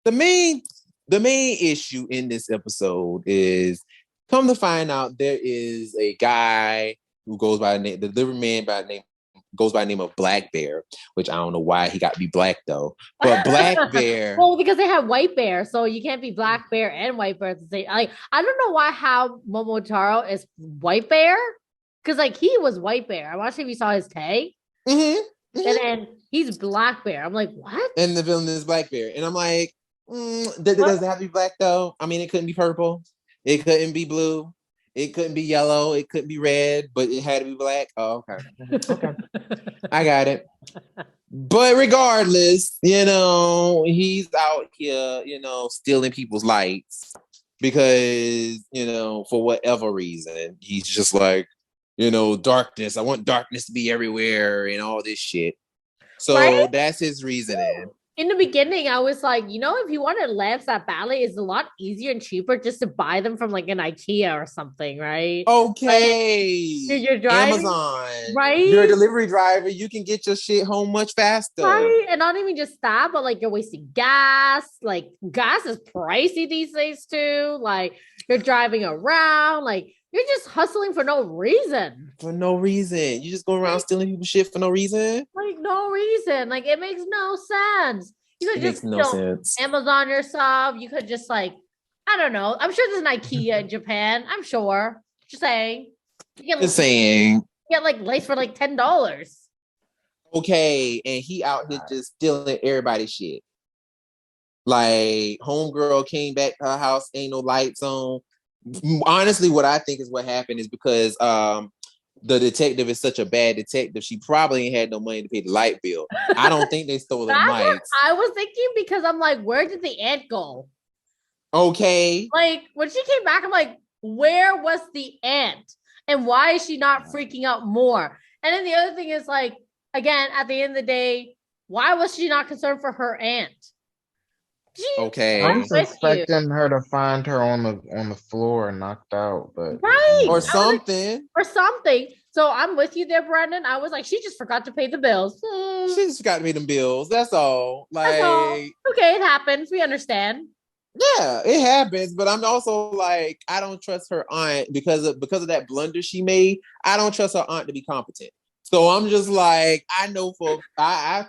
The main issue in this episode is, come to find out, there is a guy who goes by the name, the delivery man goes by the name of Black Bear, which I don't know why he got to be black though. But Black Bear. Well, because they have White Bear, so you can't be Black Bear and White Bear at the same. Like, I don't know how Momotaro is White Bear, because like he was White Bear. I'm not sure if you saw his tag. And then he's Black Bear. I'm like, what? And the villain is Black Bear, and I'm like, does it have to be black though? I mean, it couldn't be purple. It couldn't be blue. It couldn't be yellow. It couldn't be red, but it had to be black. Oh, okay. Okay. I got it. But regardless, he's out here, stealing people's lights because, for whatever reason, he's just like, darkness. I want darkness to be everywhere and all this shit. So That's his reasoning. in the beginning, I was like, if you wanted lamps that badly, it's a lot easier and cheaper just to buy them from like an IKEA or something, right? Okay. Like, you're driving, Amazon. right? You're a delivery driver. You can get your shit home much faster. Right. And not even just that, but like you're wasting gas. Like gas is pricey these days too. Like you're driving around, like you're just hustling for no reason. For no reason. You just go around stealing people's shit for no reason? Like no reason. Like it makes no sense. You could just makes no sense. Amazon yourself. You could just like, I don't know. I'm sure there's an IKEA in Japan. I'm sure. Just saying. Just saying. Get like lights for like $10. Okay, and he out here just stealing everybody's shit. Like, homegirl came back to her house, ain't no lights on. Honestly, what I think is what happened is because the detective is such a bad detective, she probably ain't had no money to pay the light bill. I don't think they stole them lights. I was thinking because I'm like, where did the ant go? Okay. Like, when she came back, I'm like, where was the ant? And why is she not freaking out more? And then the other thing is like, again, at the end of the day, why was she not concerned for her aunt? Okay. I was expecting her to find her on the floor knocked out, but or something. Or something. So I'm with you there, Brendan. I was like, she just forgot to pay the bills. She just forgot to pay them bills. That's all. Like, that's all. Okay, it happens. We understand. Yeah, it happens, but I'm also like, I don't trust her aunt because of that blunder she made. I don't trust her aunt to be competent. So I'm just like, I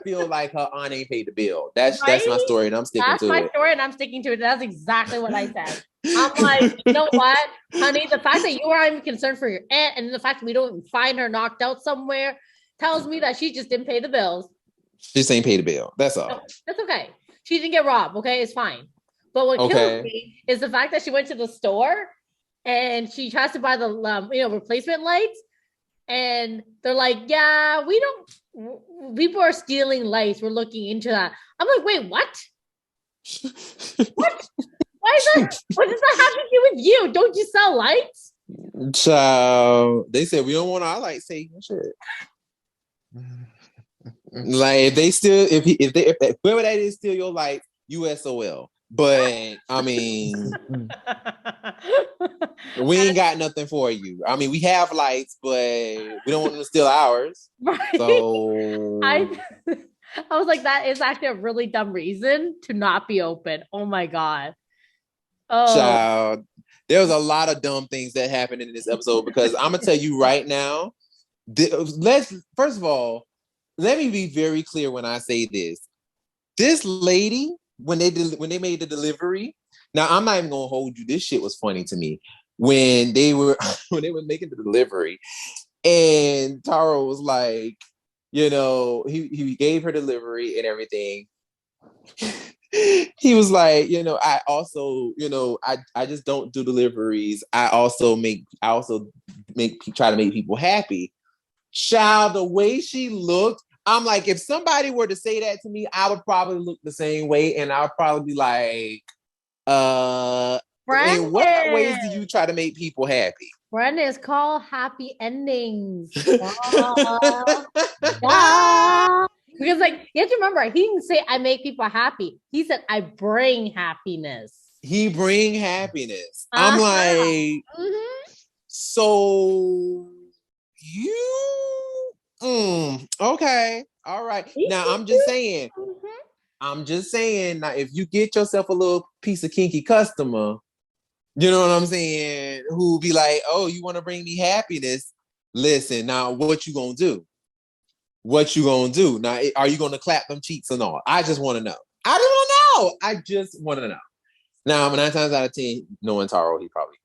feel like her aunt ain't paid the bill. That's my story, and I'm sticking to it. That's my story, and I'm sticking to it. That's exactly what I said. I'm like, you know what, honey? The fact that you are even concerned for your aunt, and the fact that we don't even find her knocked out somewhere, tells me that she just didn't pay the bills. She just ain't pay the bill. That's all. No, that's okay. She didn't get robbed. Okay, it's fine. But what kills me is the fact that she went to the store and she tries to buy the replacement lights. And they're like, yeah, people are stealing lights. We're looking into that. I'm like, wait, what? What? Why is that? What does that have to do with you? Don't you sell lights? So they said, we don't want our lights taken. Shit. Like, if whoever that is steal your lights, USOL. But I mean, we ain't got nothing for you. I mean, we have lights, but we don't want them to steal ours. Right. So I was like, that is actually a really dumb reason to not be open. Oh my God. Oh, child, there was a lot of dumb things that happened in this episode because I'm gonna tell you right now. First of all, let me be very clear when I say this. This lady, when they made the delivery, now I'm not even gonna hold you. This shit was funny to me when they were making the delivery, and Taro was like, he gave her delivery and everything. He was like, I also, I just don't do deliveries. I also try to make people happy. Child, the way she looked. I'm like, if somebody were to say that to me, I would probably look the same way, and I'd probably be like, in what ways do you try to make people happy? Brennan is called happy endings. Because you have to remember, he didn't say I make people happy. He said I bring happiness. He bring happiness. I'm like, so you okay, all right. Now I'm just saying, now if you get yourself a little piece of kinky customer, you know what I'm saying, who be like, oh, you want to bring me happiness? Listen, now what you gonna do? What you gonna do? Now, are you gonna clap them cheeks or not? I just want to know. I just want to know. Now, 9 times out of 10, knowing Taro, he probably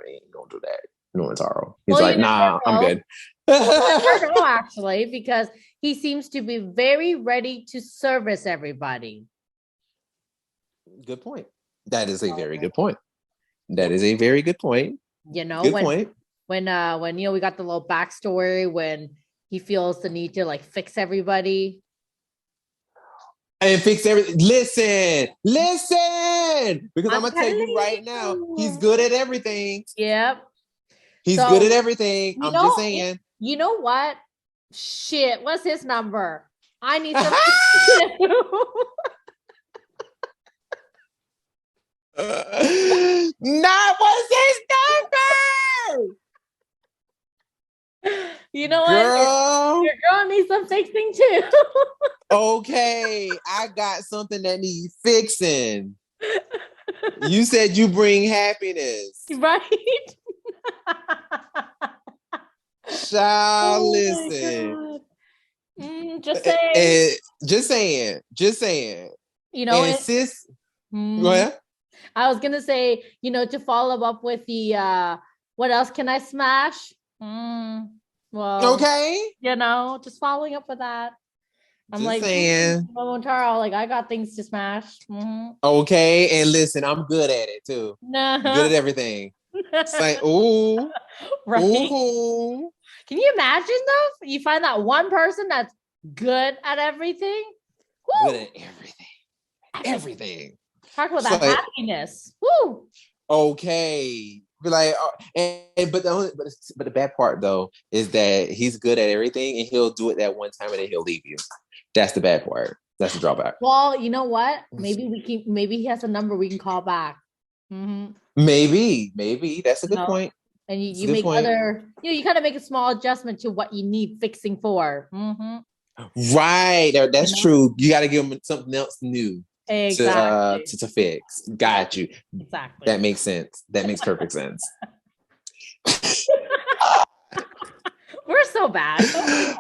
ain't gonna do that. Knowing Taro, he's like, nah, I'm good. I don't know, actually, because he seems to be very ready to service everybody. Good point. That is a very good point. That is a very good point. Good point. When we got the little backstory when he feels the need to fix everybody. And fix everything. Listen, because I'm gonna tell you right now, he's good at everything. Yep. He's good at everything. I'm just saying. You know what? Shit, what's his number? I need some. Not what's his number? You know Girl. what? Your girl needs some fixing too. Okay, I got something that needs fixing. You said you bring happiness. Right? Child, Oh listen. Just saying. Just saying. You know, and sis, go ahead. I was gonna say, to follow up with the what else can I smash? Well, okay. Just following up with that. I'm just like saying. Taro, like I got things to smash. Okay, and listen, I'm good at it too. Good at everything. It's like, ooh, right. Ooh. Can you imagine though? You find that one person that's good at everything. Woo! Good at everything. Talk about that happiness. Woo! Okay. Be like, but the bad part though is that he's good at everything and he'll do it that one time and then he'll leave you. That's the bad part. That's the drawback. Well, you know what? Maybe he has a number we can call back. Mm-hmm. Maybe that's a good point. And you make other, you kind of make a small adjustment to what you need fixing for. Mm-hmm. Right. That's true. You got to give him something else new. Exactly. To fix. Got you. Exactly. That makes sense. That makes perfect sense. We're so bad.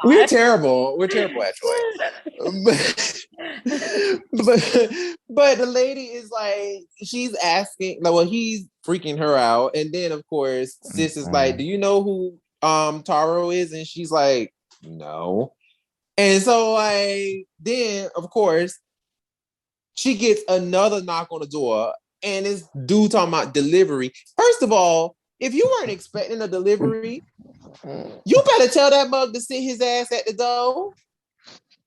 We're terrible. We're terrible, actually. but the lady is like, she's asking, well, he's freaking her out. And then, of course, sis is like, do you know who Taro is? And she's like, no. And so, like, then, of course, she gets another knock on the door, and this dude talking about delivery. First of all, if you weren't expecting a delivery, you better tell that mug to sit his ass at the door.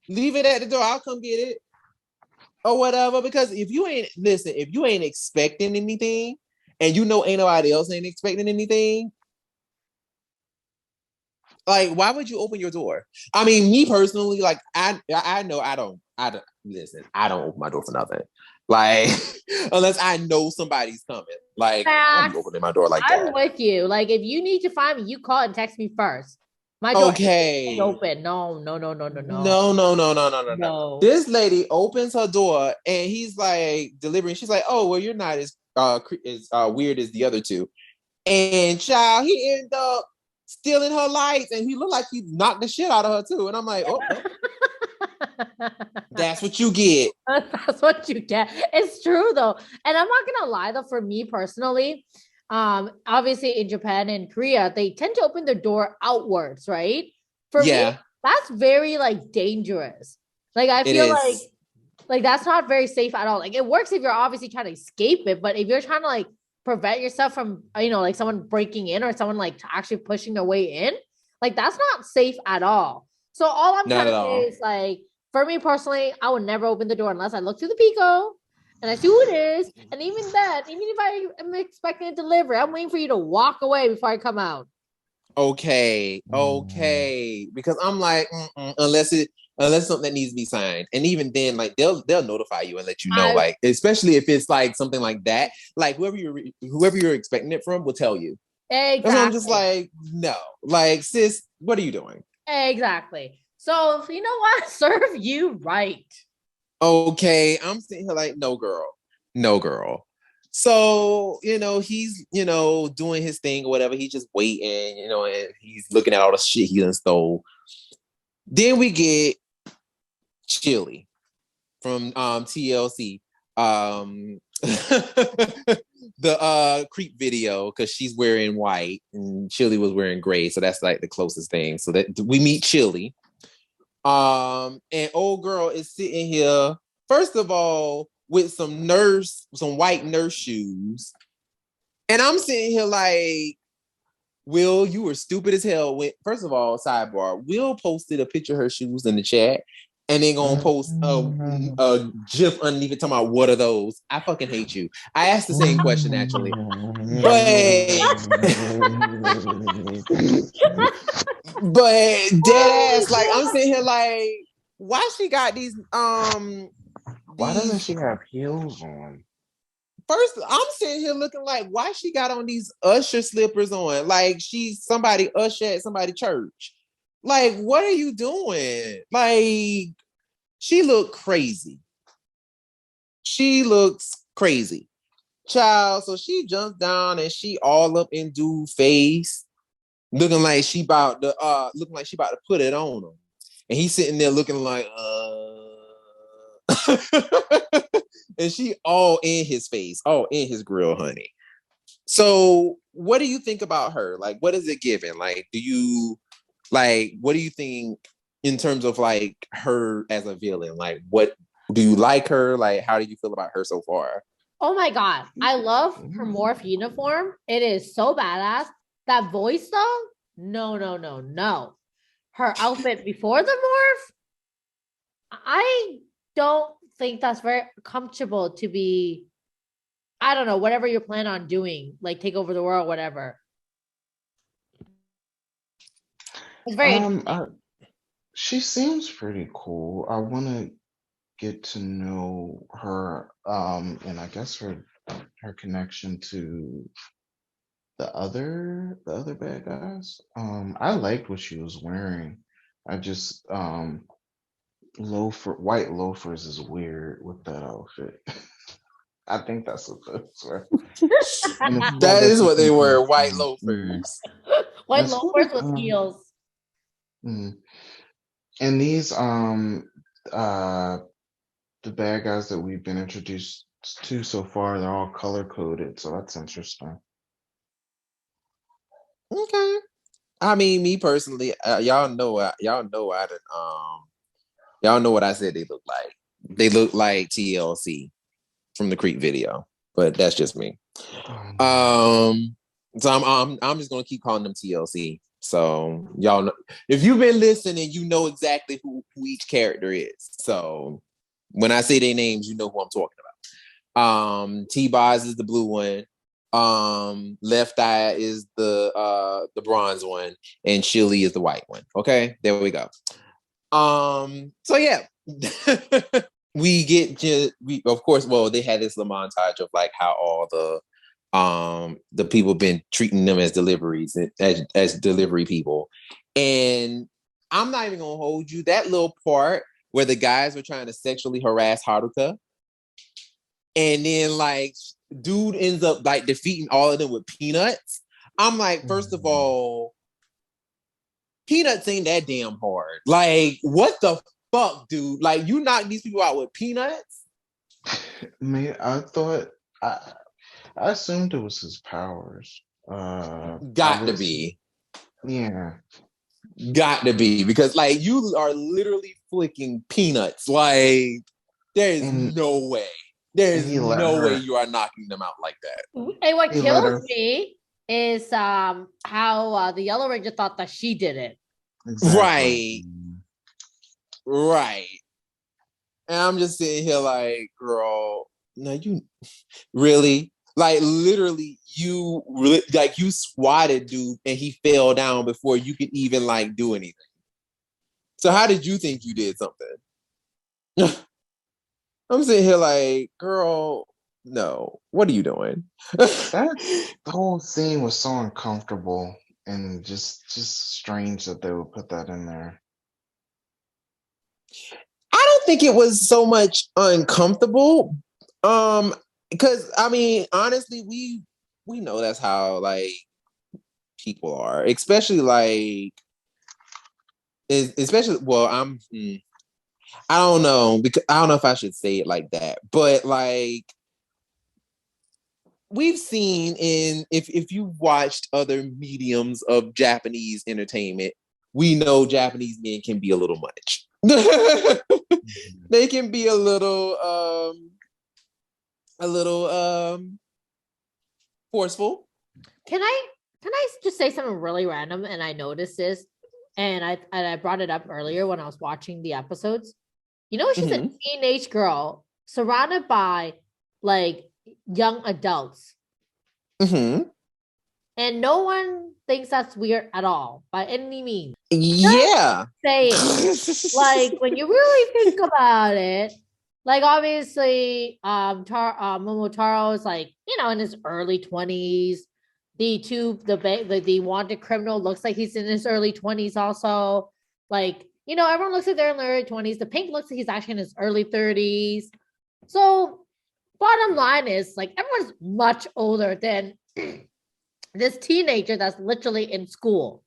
Leave it at the door. I'll come get it. Or whatever. Because if you ain't expecting anything, and ain't nobody else ain't expecting anything, like, why would you open your door? I mean, me personally, like, I know I don't open my door for nothing. Like, unless I know somebody's coming. Like, I'm opening my door like that. I'm with you. Like, if you need to find me, you call and text me first. My door is open. No. No. This lady opens her door and he's like delivering. She's like, oh, well, you're not as weird as the other two. And child, he ended up stealing her lights and he looked like he knocked the shit out of her too. And I'm like, oh. That's what you get. That's what you get. It's true though. And I'm not gonna lie though, for me personally, obviously in Japan and Korea, they tend to open their door outwards, right? For me, that's very like dangerous. Like I feel like that's not very safe at all. Like it works if you're obviously trying to escape it, but if you're trying to like prevent yourself from, like someone breaking in or someone like actually pushing their way in, like that's not safe at all. So all I'm trying to say is like, for me personally, I would never open the door unless I look through the Pico and I see who it is. And even then, even if I am expecting a delivery, I'm waiting for you to walk away before I come out. Okay. Because I'm like, unless something that needs to be signed, and even then, like they'll notify you and let you know, like especially if it's like something like that, like whoever you're expecting it from will tell you. Exactly. So I'm just like, no, like sis, what are you doing? Exactly. So you know what? Serve you right. Okay, I'm sitting here like, no, girl. So, he's, doing his thing or whatever. He's just waiting, and he's looking at all the shit he done stole. Then we get Chili from TLC. The creep video, because she's wearing white and Chili was wearing gray. So that's like the closest thing. So that we meet Chili. And old girl is sitting here, first of all, with some white nurse shoes. And I'm sitting here like, Will, you were stupid as hell. First of all, sidebar, Will posted a picture of her shoes in the chat and then gonna post a GIF underneath it talking about what are those? I fucking hate you. I asked the same question actually. But dead ass, like I'm sitting here like, why she got these why doesn't she have heels on? First, I'm sitting here looking like, why she got on these usher slippers on? Like she's somebody usher at somebody's church. Like, what are you doing? Like, she looked crazy. She looks crazy. Child, so she jumps down and she all up in dude's face, looking like she about to put it on him. And he's sitting there looking like and she all in his face, all in his grill, honey. So what do you think about her? Like, what is it giving? Like, what do you think in terms of like her as a villain? Like, what do you like her? Like, how do you feel about her so far? Oh my God. I love her morph uniform. It is so badass. That voice though, no. Her outfit before the morph, I don't think that's very comfortable to be, I don't know, whatever you plan on doing, like take over the world, whatever. It's very she seems pretty cool. I want to get to know her, and I guess her connection to the other bad guys. I liked what she was wearing. I just white loafers is weird with that outfit. I think that's what those were. That is what they were, white loafers. White loafers with heels. And these the bad guys that we've been introduced to so far, they're all color coded, so that's interesting. Okay. I mean, me personally, y'all know what I said they look like. They look like TLC from the Creep video, but that's just me. So I'm just gonna keep calling them TLC. So y'all know, if you've been listening, you know exactly who each character is. So when I say their names, you know who I'm talking about. T-Boz is the blue one. Left Eye is the bronze one, and Chili is the white one. Okay, there we go. So yeah. Of course, well, they had this little montage of like how all the people been treating them as deliveries, as delivery people. And I'm not even gonna hold you, that little part where the guys were trying to sexually harass Haruka, and then like dude ends up like defeating all of them with peanuts. I'm like, first of all, peanuts ain't that damn hard. Like, what the fuck, dude? Like, you knock these people out with peanuts? Man, I assumed it was his powers. Got to be. Yeah. Got to be, because like you are literally flicking peanuts. Like, there's no way. There's no way you are knocking them out like that. And what kills me is how the Yellow Ranger thought that she did it. Exactly. Right. And I'm just sitting here like, girl, no, you really, like, literally, you swatted dude and he fell down before you could even like do anything. So how did you think you did something? I'm sitting here like, girl, no, what are you doing? The whole scene was so uncomfortable and just strange that they would put that in there. I don't think it was so much uncomfortable. Because I mean, honestly, we know that's how like people are, especially well, I don't know, because I don't know if I should say it like that, but like we've seen if you've watched other mediums of Japanese entertainment, we know Japanese men can be a little much. They can be a little forceful. Can I just say something really random? And I noticed this, and I brought it up earlier when I was watching the episodes. You know, she's a teenage girl surrounded by like young adults. And no one thinks that's weird at all by any means. Yeah. Say it. Like, when you really think about it, Like obviously, Momotaro is like, in his early 20s. The wanted criminal looks like he's in his early 20s also. Like, everyone looks like they're in their early 20s. The Pink looks like he's actually in his early 30s. So bottom line is, like, everyone's much older than this teenager that's literally in school.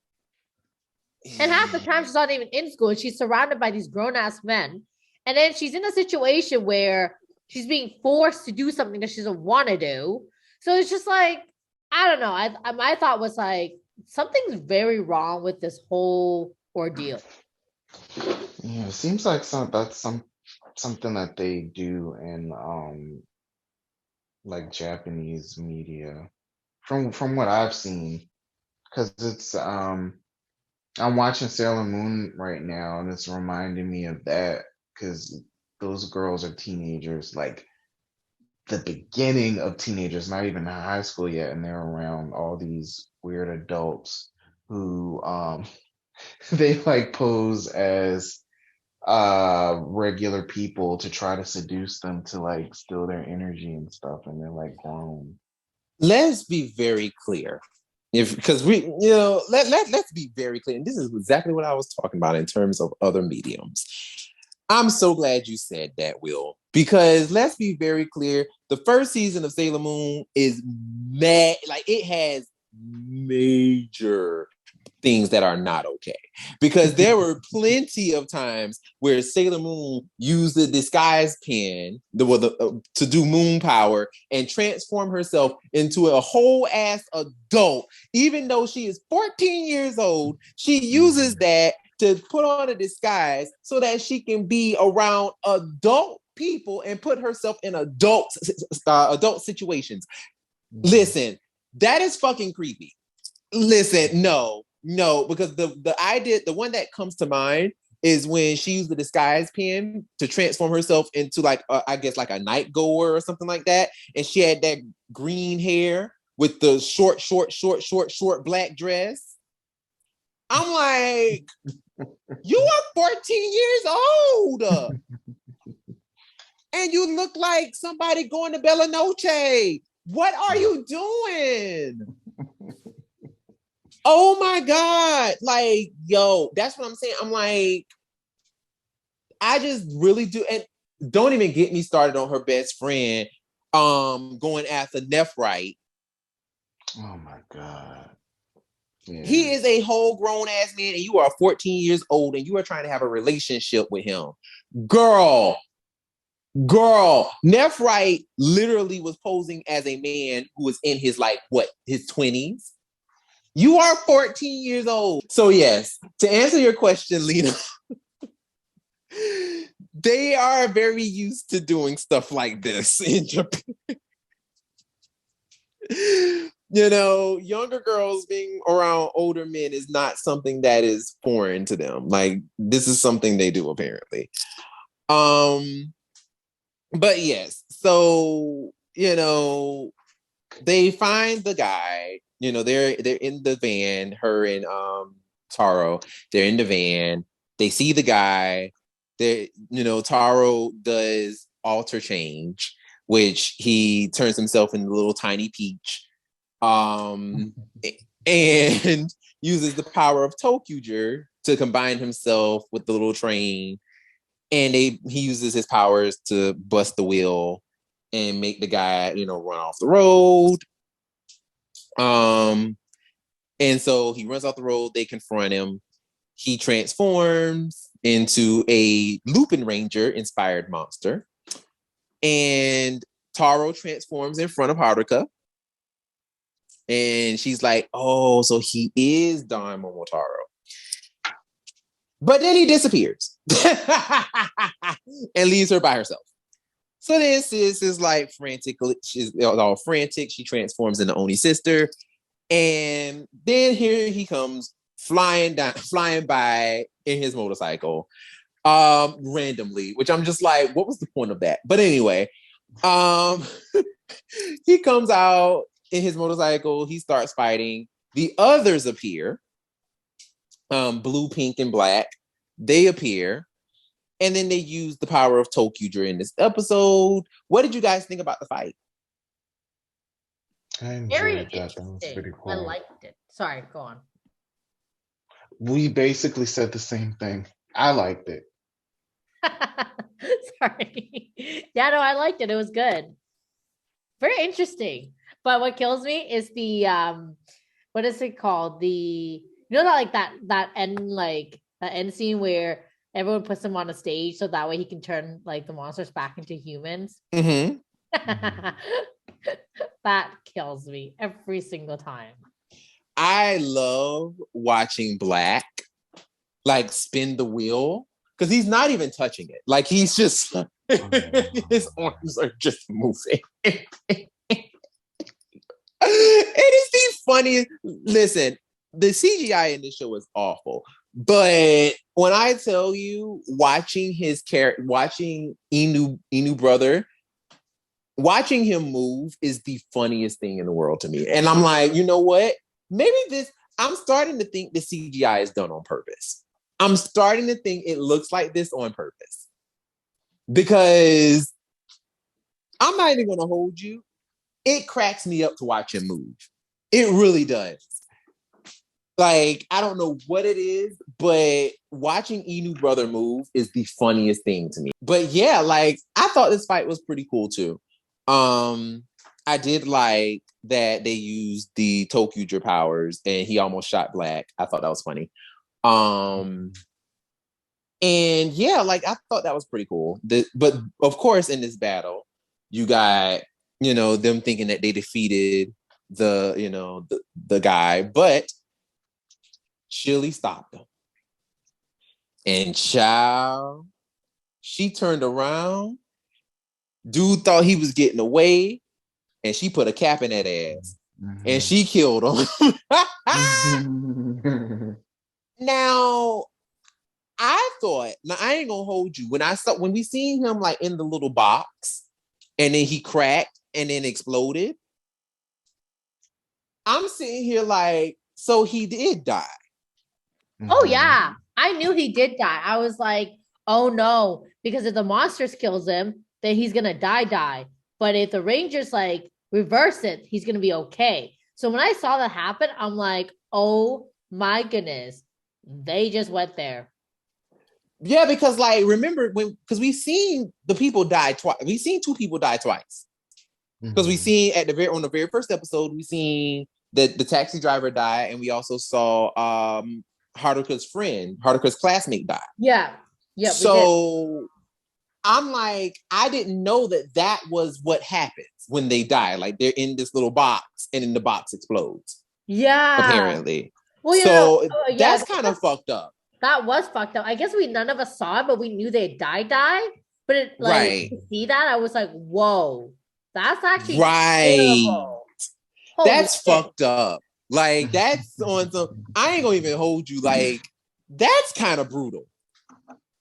And half the time she's not even in school. She's surrounded by these grown-ass men. And then she's in a situation where she's being forced to do something that she doesn't want to do. So it's just like, I don't know. My thought was like, something's very wrong with this whole ordeal. Yeah, it seems like something that they do in like Japanese media from what I've seen, because it's I'm watching Sailor Moon right now, and it's reminding me of that because those girls are teenagers, like the beginning of teenagers, not even in high school yet, and they're around all these weird adults who they like pose as regular people to try to seduce them to like steal their energy and stuff, and they're like grown. Let's be very clear. Because let's be very clear. And this is exactly what I was talking about in terms of other mediums. I'm so glad you said that, Will, because let's be very clear. The first season of Sailor Moon is mad, like it has major things that are not okay, because there were plenty of times where Sailor Moon used the disguise pin to do moon power and transform herself into a whole ass adult. Even though she is 14 years old, she uses that to put on a disguise so that she can be around adult people and put herself in adult situations. Listen, that is fucking creepy. Listen, no, because the one that comes to mind is when she used the disguise pin to transform herself into like I guess like a night goer or something like that, and she had that green hair with the short black dress. I'm like, you are 14 years old, and you look like somebody going to Bella Noche. What are you doing? Oh my God. Like, yo, that's what I'm saying. I'm like, I just really do. And don't even get me started on her best friend going after Nephrite. Oh my God. Yeah. He is a whole grown ass man, and you are 14 years old, and you are trying to have a relationship with him. Girl, Nephrite literally was posing as a man who was in his his 20s. You are 14 years old. So yes, to answer your question, Lena, they are very used to doing stuff like this in Japan. Younger girls being around older men is not something that is foreign to them. Like, this is something they do apparently. But yes, so, they find the guy. They're in the van, her and Taro. They're in the van. They see the guy. Taro does alter change, which he turns himself into a little tiny peach. And uses the power of Tokuger to combine himself with the little train. And he uses his powers to bust the wheel and make the guy, run off the road. And so he runs off the road. They confront him. He transforms into a Lupin Ranger inspired monster. And Taro transforms in front of Haruka. And she's like, oh, so he is Don Momotaro. But then he disappears and leaves her by herself. So then Sis is like frantic. She's all frantic. She transforms into Oni sister. And then here he comes flying by in his motorcycle randomly, which I'm just like, what was the point of that? But anyway, he comes out in his motorcycle. He starts fighting. The others appear. Blue, pink, and black. They appear. And then they used the power of Tokyo during this episode. What did you guys think about the fight? I Very enjoyed that. That was interesting. pretty I cool. liked it. Sorry, go on. We basically said the same thing. I liked it. Sorry. Yeah, no, I liked it. It was good. Very interesting. But what kills me is the what is it called? The that like that end scene where everyone puts him on a stage so that way he can turn like the monsters back into humans. Mm-hmm. That kills me every single time. I love watching Black like spin the wheel because he's not even touching it. Like he's just his arms are just moving. It is the funniest. Listen, the CGI in this show is awful, but when I tell you, watching his character, watching Inu brother, watching him move is the funniest thing in the world to me. And I'm like, you know what? Maybe I'm starting to think the CGI is done on purpose. I'm starting to think it looks like this on purpose. Because I'm not even going to hold you. It cracks me up to watch him move. It really does. Like, I don't know what it is, but watching Inu brother move is the funniest thing to me. But yeah, like, I thought this fight was pretty cool too. I did like that they used the Tokyo powers and he almost shot Black. I thought that was funny. And yeah, like I thought that was pretty cool. But of course, in this battle, you got, them thinking that they defeated the guy, but Chili stopped them. And child, she turned around. Dude thought he was getting away, and she put a cap in that ass. Mm-hmm. And she killed him. Now, I ain't gonna hold you. When we seen him like in the little box, and then he cracked and then exploded, I'm sitting here like, so he did die. Oh yeah, I knew he did die. I was like, oh no, because if the monsters kills him, then he's gonna die. But if the Rangers like reverse it, he's gonna be okay. So when I saw that happen, I'm like, oh my goodness, they just went there. Yeah, because like remember because we seen the people die twice. We seen two people die twice. Because we seen on the very first episode, we seen the taxi driver die, and we also saw Haruka's classmate die. Yeah. So I'm like, I didn't know that was what happens when they die. Like they're in this little box, and then the box explodes. Yeah. Apparently. Well, that's kind of fucked up. That was fucked up. I guess none of us saw it, but we knew they died. But to see that, I was like, whoa, that's actually terrible. That's fucked up. Like that's on some. I ain't gonna even hold you. Like that's kind of brutal.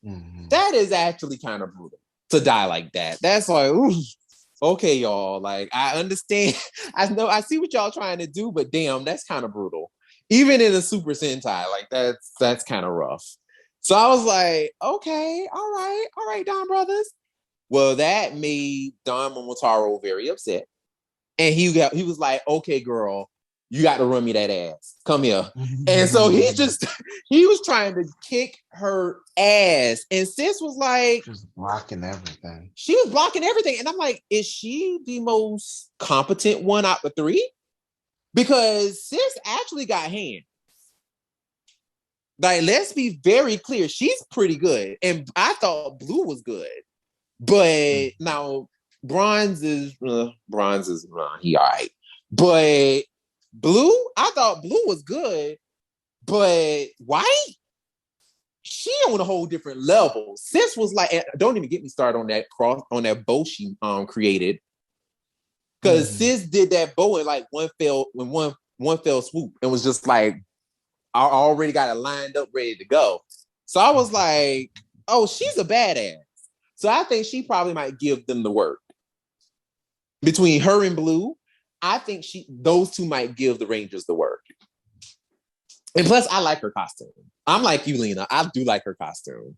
Mm-hmm. That is actually kind of brutal to die like that. That's like, ooh, okay, y'all. Like I understand. I see what y'all trying to do, but damn, that's kind of brutal. Even in a Super Sentai, like that's kind of rough. So I was like, okay, all right, Don Brothers. Well, that made Don Momotaro very upset. And he was like, okay, girl, you got to run me that ass. Come here. And so he was trying to kick her ass. And Sis was like, she was blocking everything. She was blocking everything. And I'm like, is she the most competent one out of the three? Because Sis actually got hands. Like, let's be very clear. She's pretty good. And I thought Blue was good. But now Bronze is he all right. But Blue, I thought Blue was good. But White, she on a whole different level. Sis was like, don't even get me started on that bow she created. Because Sis did that bow in like one fell swoop and was just like, I already got it lined up, ready to go. So I was like, oh, she's a badass. So I think she probably might give them the work. Between her and Blue, I think those two might give the Rangers the work. And plus, I like her costume. I'm like you, Lena. I do like her costume.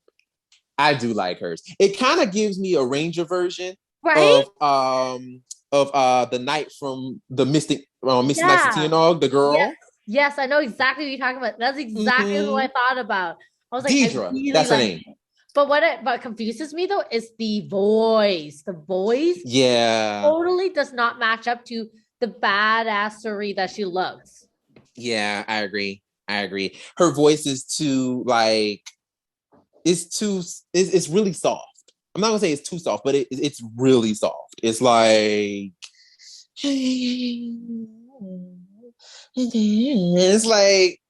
I do like hers. It kind of gives me a Ranger version Right? of the knight from the Mystic Mystic Knights of Yeah. Tianog, the girl. Yes, I know exactly what you're talking about. That's exactly who I thought about. I was like, I Deidre, really that's her like name. it. But what confuses me though is the voice. The voice Yeah. totally does not match up to the badassery that she looks. Yeah, I agree. Her voice is too like it's really soft. I'm not gonna say it's too soft, but it's really soft. It's like it's like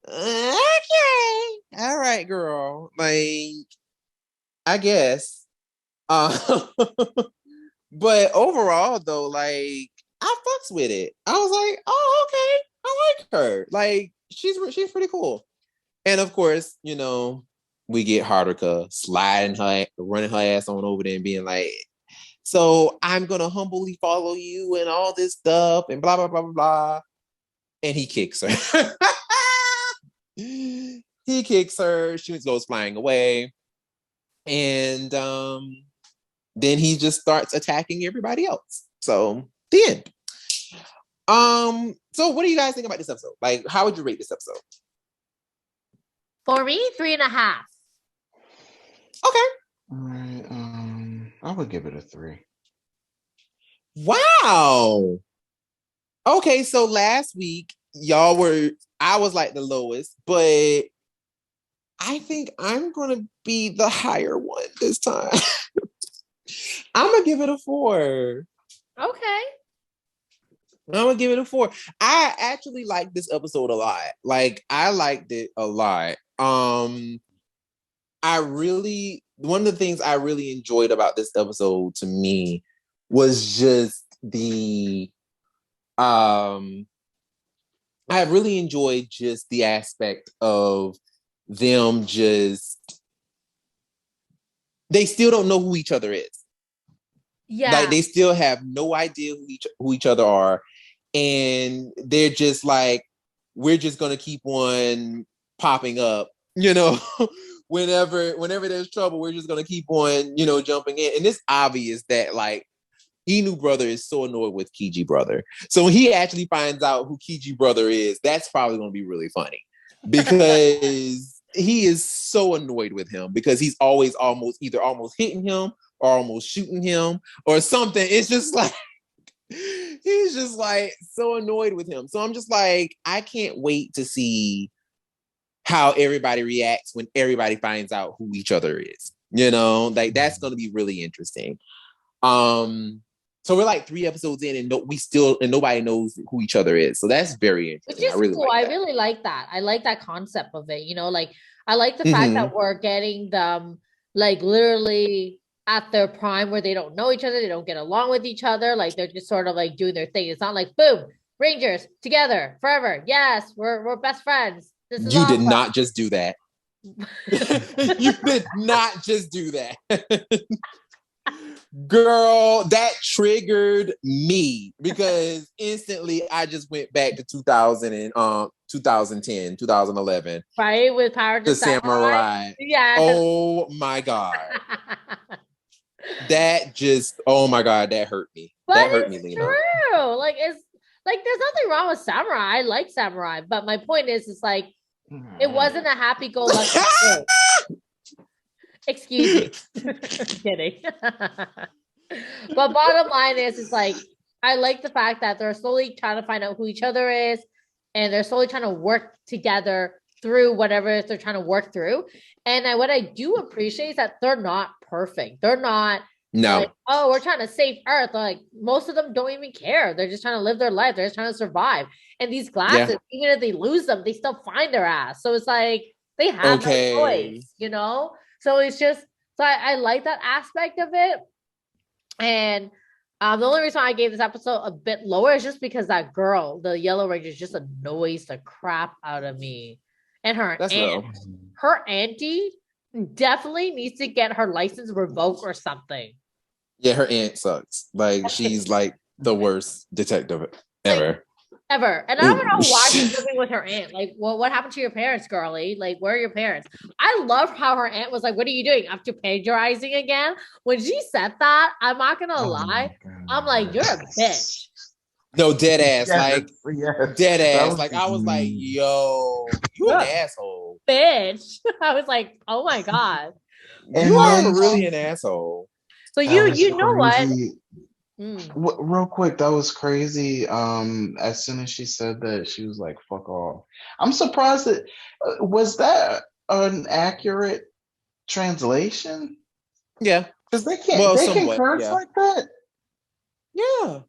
okay, all right, girl. Like I guess. But overall, though, like I fucks with it. I was like, oh, okay, I like her. Like she's pretty cool. And of course, you know, we get Hardica running her ass on over there and being like, so I'm gonna humbly follow you and all this stuff and blah blah blah blah blah. And he kicks her. He kicks her. She goes flying away. And then he just starts attacking everybody else. So the end. So what do you guys think about this episode? Like, how would you rate this episode? For me, 3.5. Okay. All right. I would give it a 3. Wow. Okay, so last week I was like the lowest, but I think I'm gonna be the higher one this time. I'm gonna give it a 4. Okay. I'm gonna give it a 4. I actually like this episode a lot. Like I liked it a lot. One of the things I really enjoyed about this episode to me was just I really enjoyed just the aspect of them they still don't know who each other is. Yeah. Like they still have no idea who each other are. And they're just like, we're just gonna keep on popping up, you know, whenever there's trouble, we're just gonna keep on, you know, jumping in. And it's obvious that like Inu brother is so annoyed with Kiji brother. So when he actually finds out who Kiji brother is, that's probably gonna be really funny. Because he is so annoyed with him because he's always almost hitting him or almost shooting him or something. It's just like he's just like so annoyed with him. So I'm just like, I can't wait to see how everybody reacts when everybody finds out who each other is. You know, like that's going to be really interesting. So we're like 3 episodes in and nobody knows who each other is. So that's very interesting. Which is cool. I really like that. I like that concept of it. You know, like I like the fact that we're getting them like literally at their prime where they don't know each other, they don't get along with each other, like they're just sort of like doing their thing. It's not like boom, Rangers together forever. Yes, we're best friends. This is awesome. Did not just do that. You did not just do that. Girl, that triggered me because instantly I just went back to 2010, 2011. Right, with Power to Samurai. Yeah. Oh my God. Oh my God, that hurt me. But that hurt me, Lena. True. Like there's nothing wrong with Samurai. I like Samurai, but my point is, it's like it wasn't a happy-go-lucky thing. Excuse me. Kidding. But bottom line is, it's like I like the fact that they're slowly trying to find out who each other is, and they're slowly trying to work together through whatever they're trying to work through. And what I do appreciate is that they're not perfect. They're not like, oh, we're trying to save Earth. Like most of them don't even care. They're just trying to live their life. They're just trying to survive. And these glasses, even if they lose them, they still find their ass. So it's like they have no choice, you know? So it's just, so I like that aspect of it. And the only reason I gave this episode a bit lower is just because that girl, the Yellow Ranger, just annoys the crap out of me. And her auntie definitely needs to get her license revoked or something. Yeah, her aunt sucks. Like she's like the worst detective ever. Ever. And I don't know why she's living with her aunt. Like, well, what happened to your parents, girlie? Like, where are your parents? I love how her aunt was like, what are you doing? After plagiarizing again? When she said that, I'm not gonna lie. I'm like, you're a bitch. No, dead ass. Yes, like, yes. dead That ass. was Like, I was like, mean. yo, you an asshole. Bitch. I was like, oh my God. And You are then really an asshole. So that was you know what? crazy. Real quick, that was crazy. As soon as she said that, she was like, "Fuck off." I'm surprised that was that an accurate translation? Yeah. Because they can't Well, they can somewhat, curse yeah. like that. Yeah.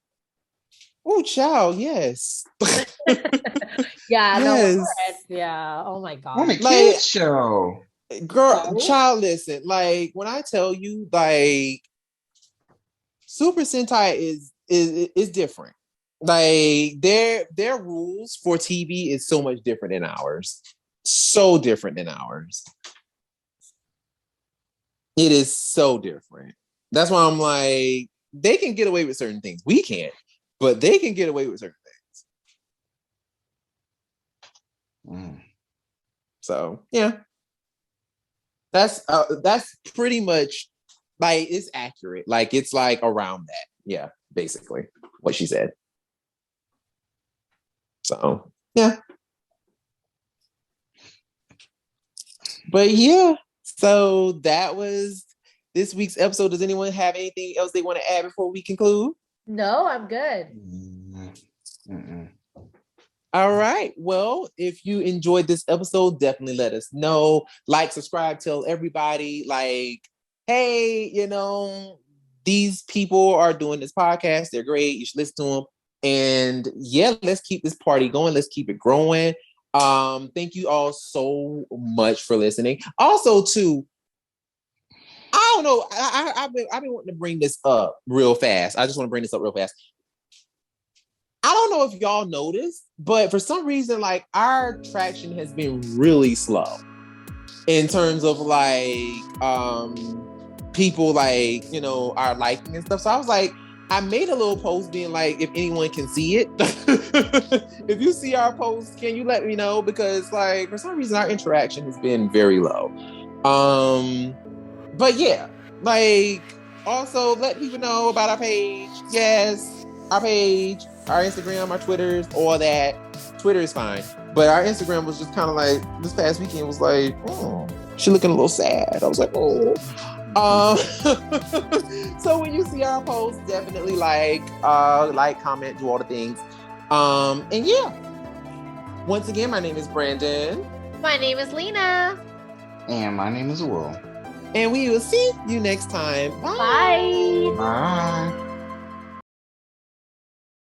Oh, child, yes. Yeah, no, Yes. yeah. Oh my On a God. Like, kids show. girl, No. child, listen. Like, when I tell you, like, Super Sentai is different. Like, their rules for TV is so much different than ours. So different than ours. It is so different. That's why I'm like, they can get away with certain things. We can't, but they can get away with certain things. So yeah, that's pretty much like it's accurate. Like it's like around that. Yeah, basically what she said. So yeah, but yeah. So that was this week's episode. Does anyone have anything else they want to add before we conclude? No, I'm good. All right. Well, if you enjoyed this episode, definitely let us know. Like, subscribe, tell everybody, like, hey, you know, these people are doing this podcast. They're great. You should listen to them. And yeah, let's keep this party going. Let's keep it growing. Thank you all so much for listening. Also, too, I don't know. I've been wanting to bring this up real fast. I just want to bring this up real fast. I don't know if y'all noticed, but for some reason, like our traction has been really slow in terms of like people like, you know, our liking and stuff. So I was like, I made a little post being like, if anyone can see it, if you see our post, can you let me know? Because like for some reason our interaction has been very low. But yeah, like also let people know about our page. Yes, our page, our Instagram, our Twitters, all that. Twitter is fine, but our Instagram was just kind of like this past weekend was like, oh, she looking a little sad. I was like, oh. So when you see our posts, definitely like, comment, do all the things. And yeah, once again, my name is Brandon. My name is Lena. And my name is Will. And we will see you next time. Bye. Bye.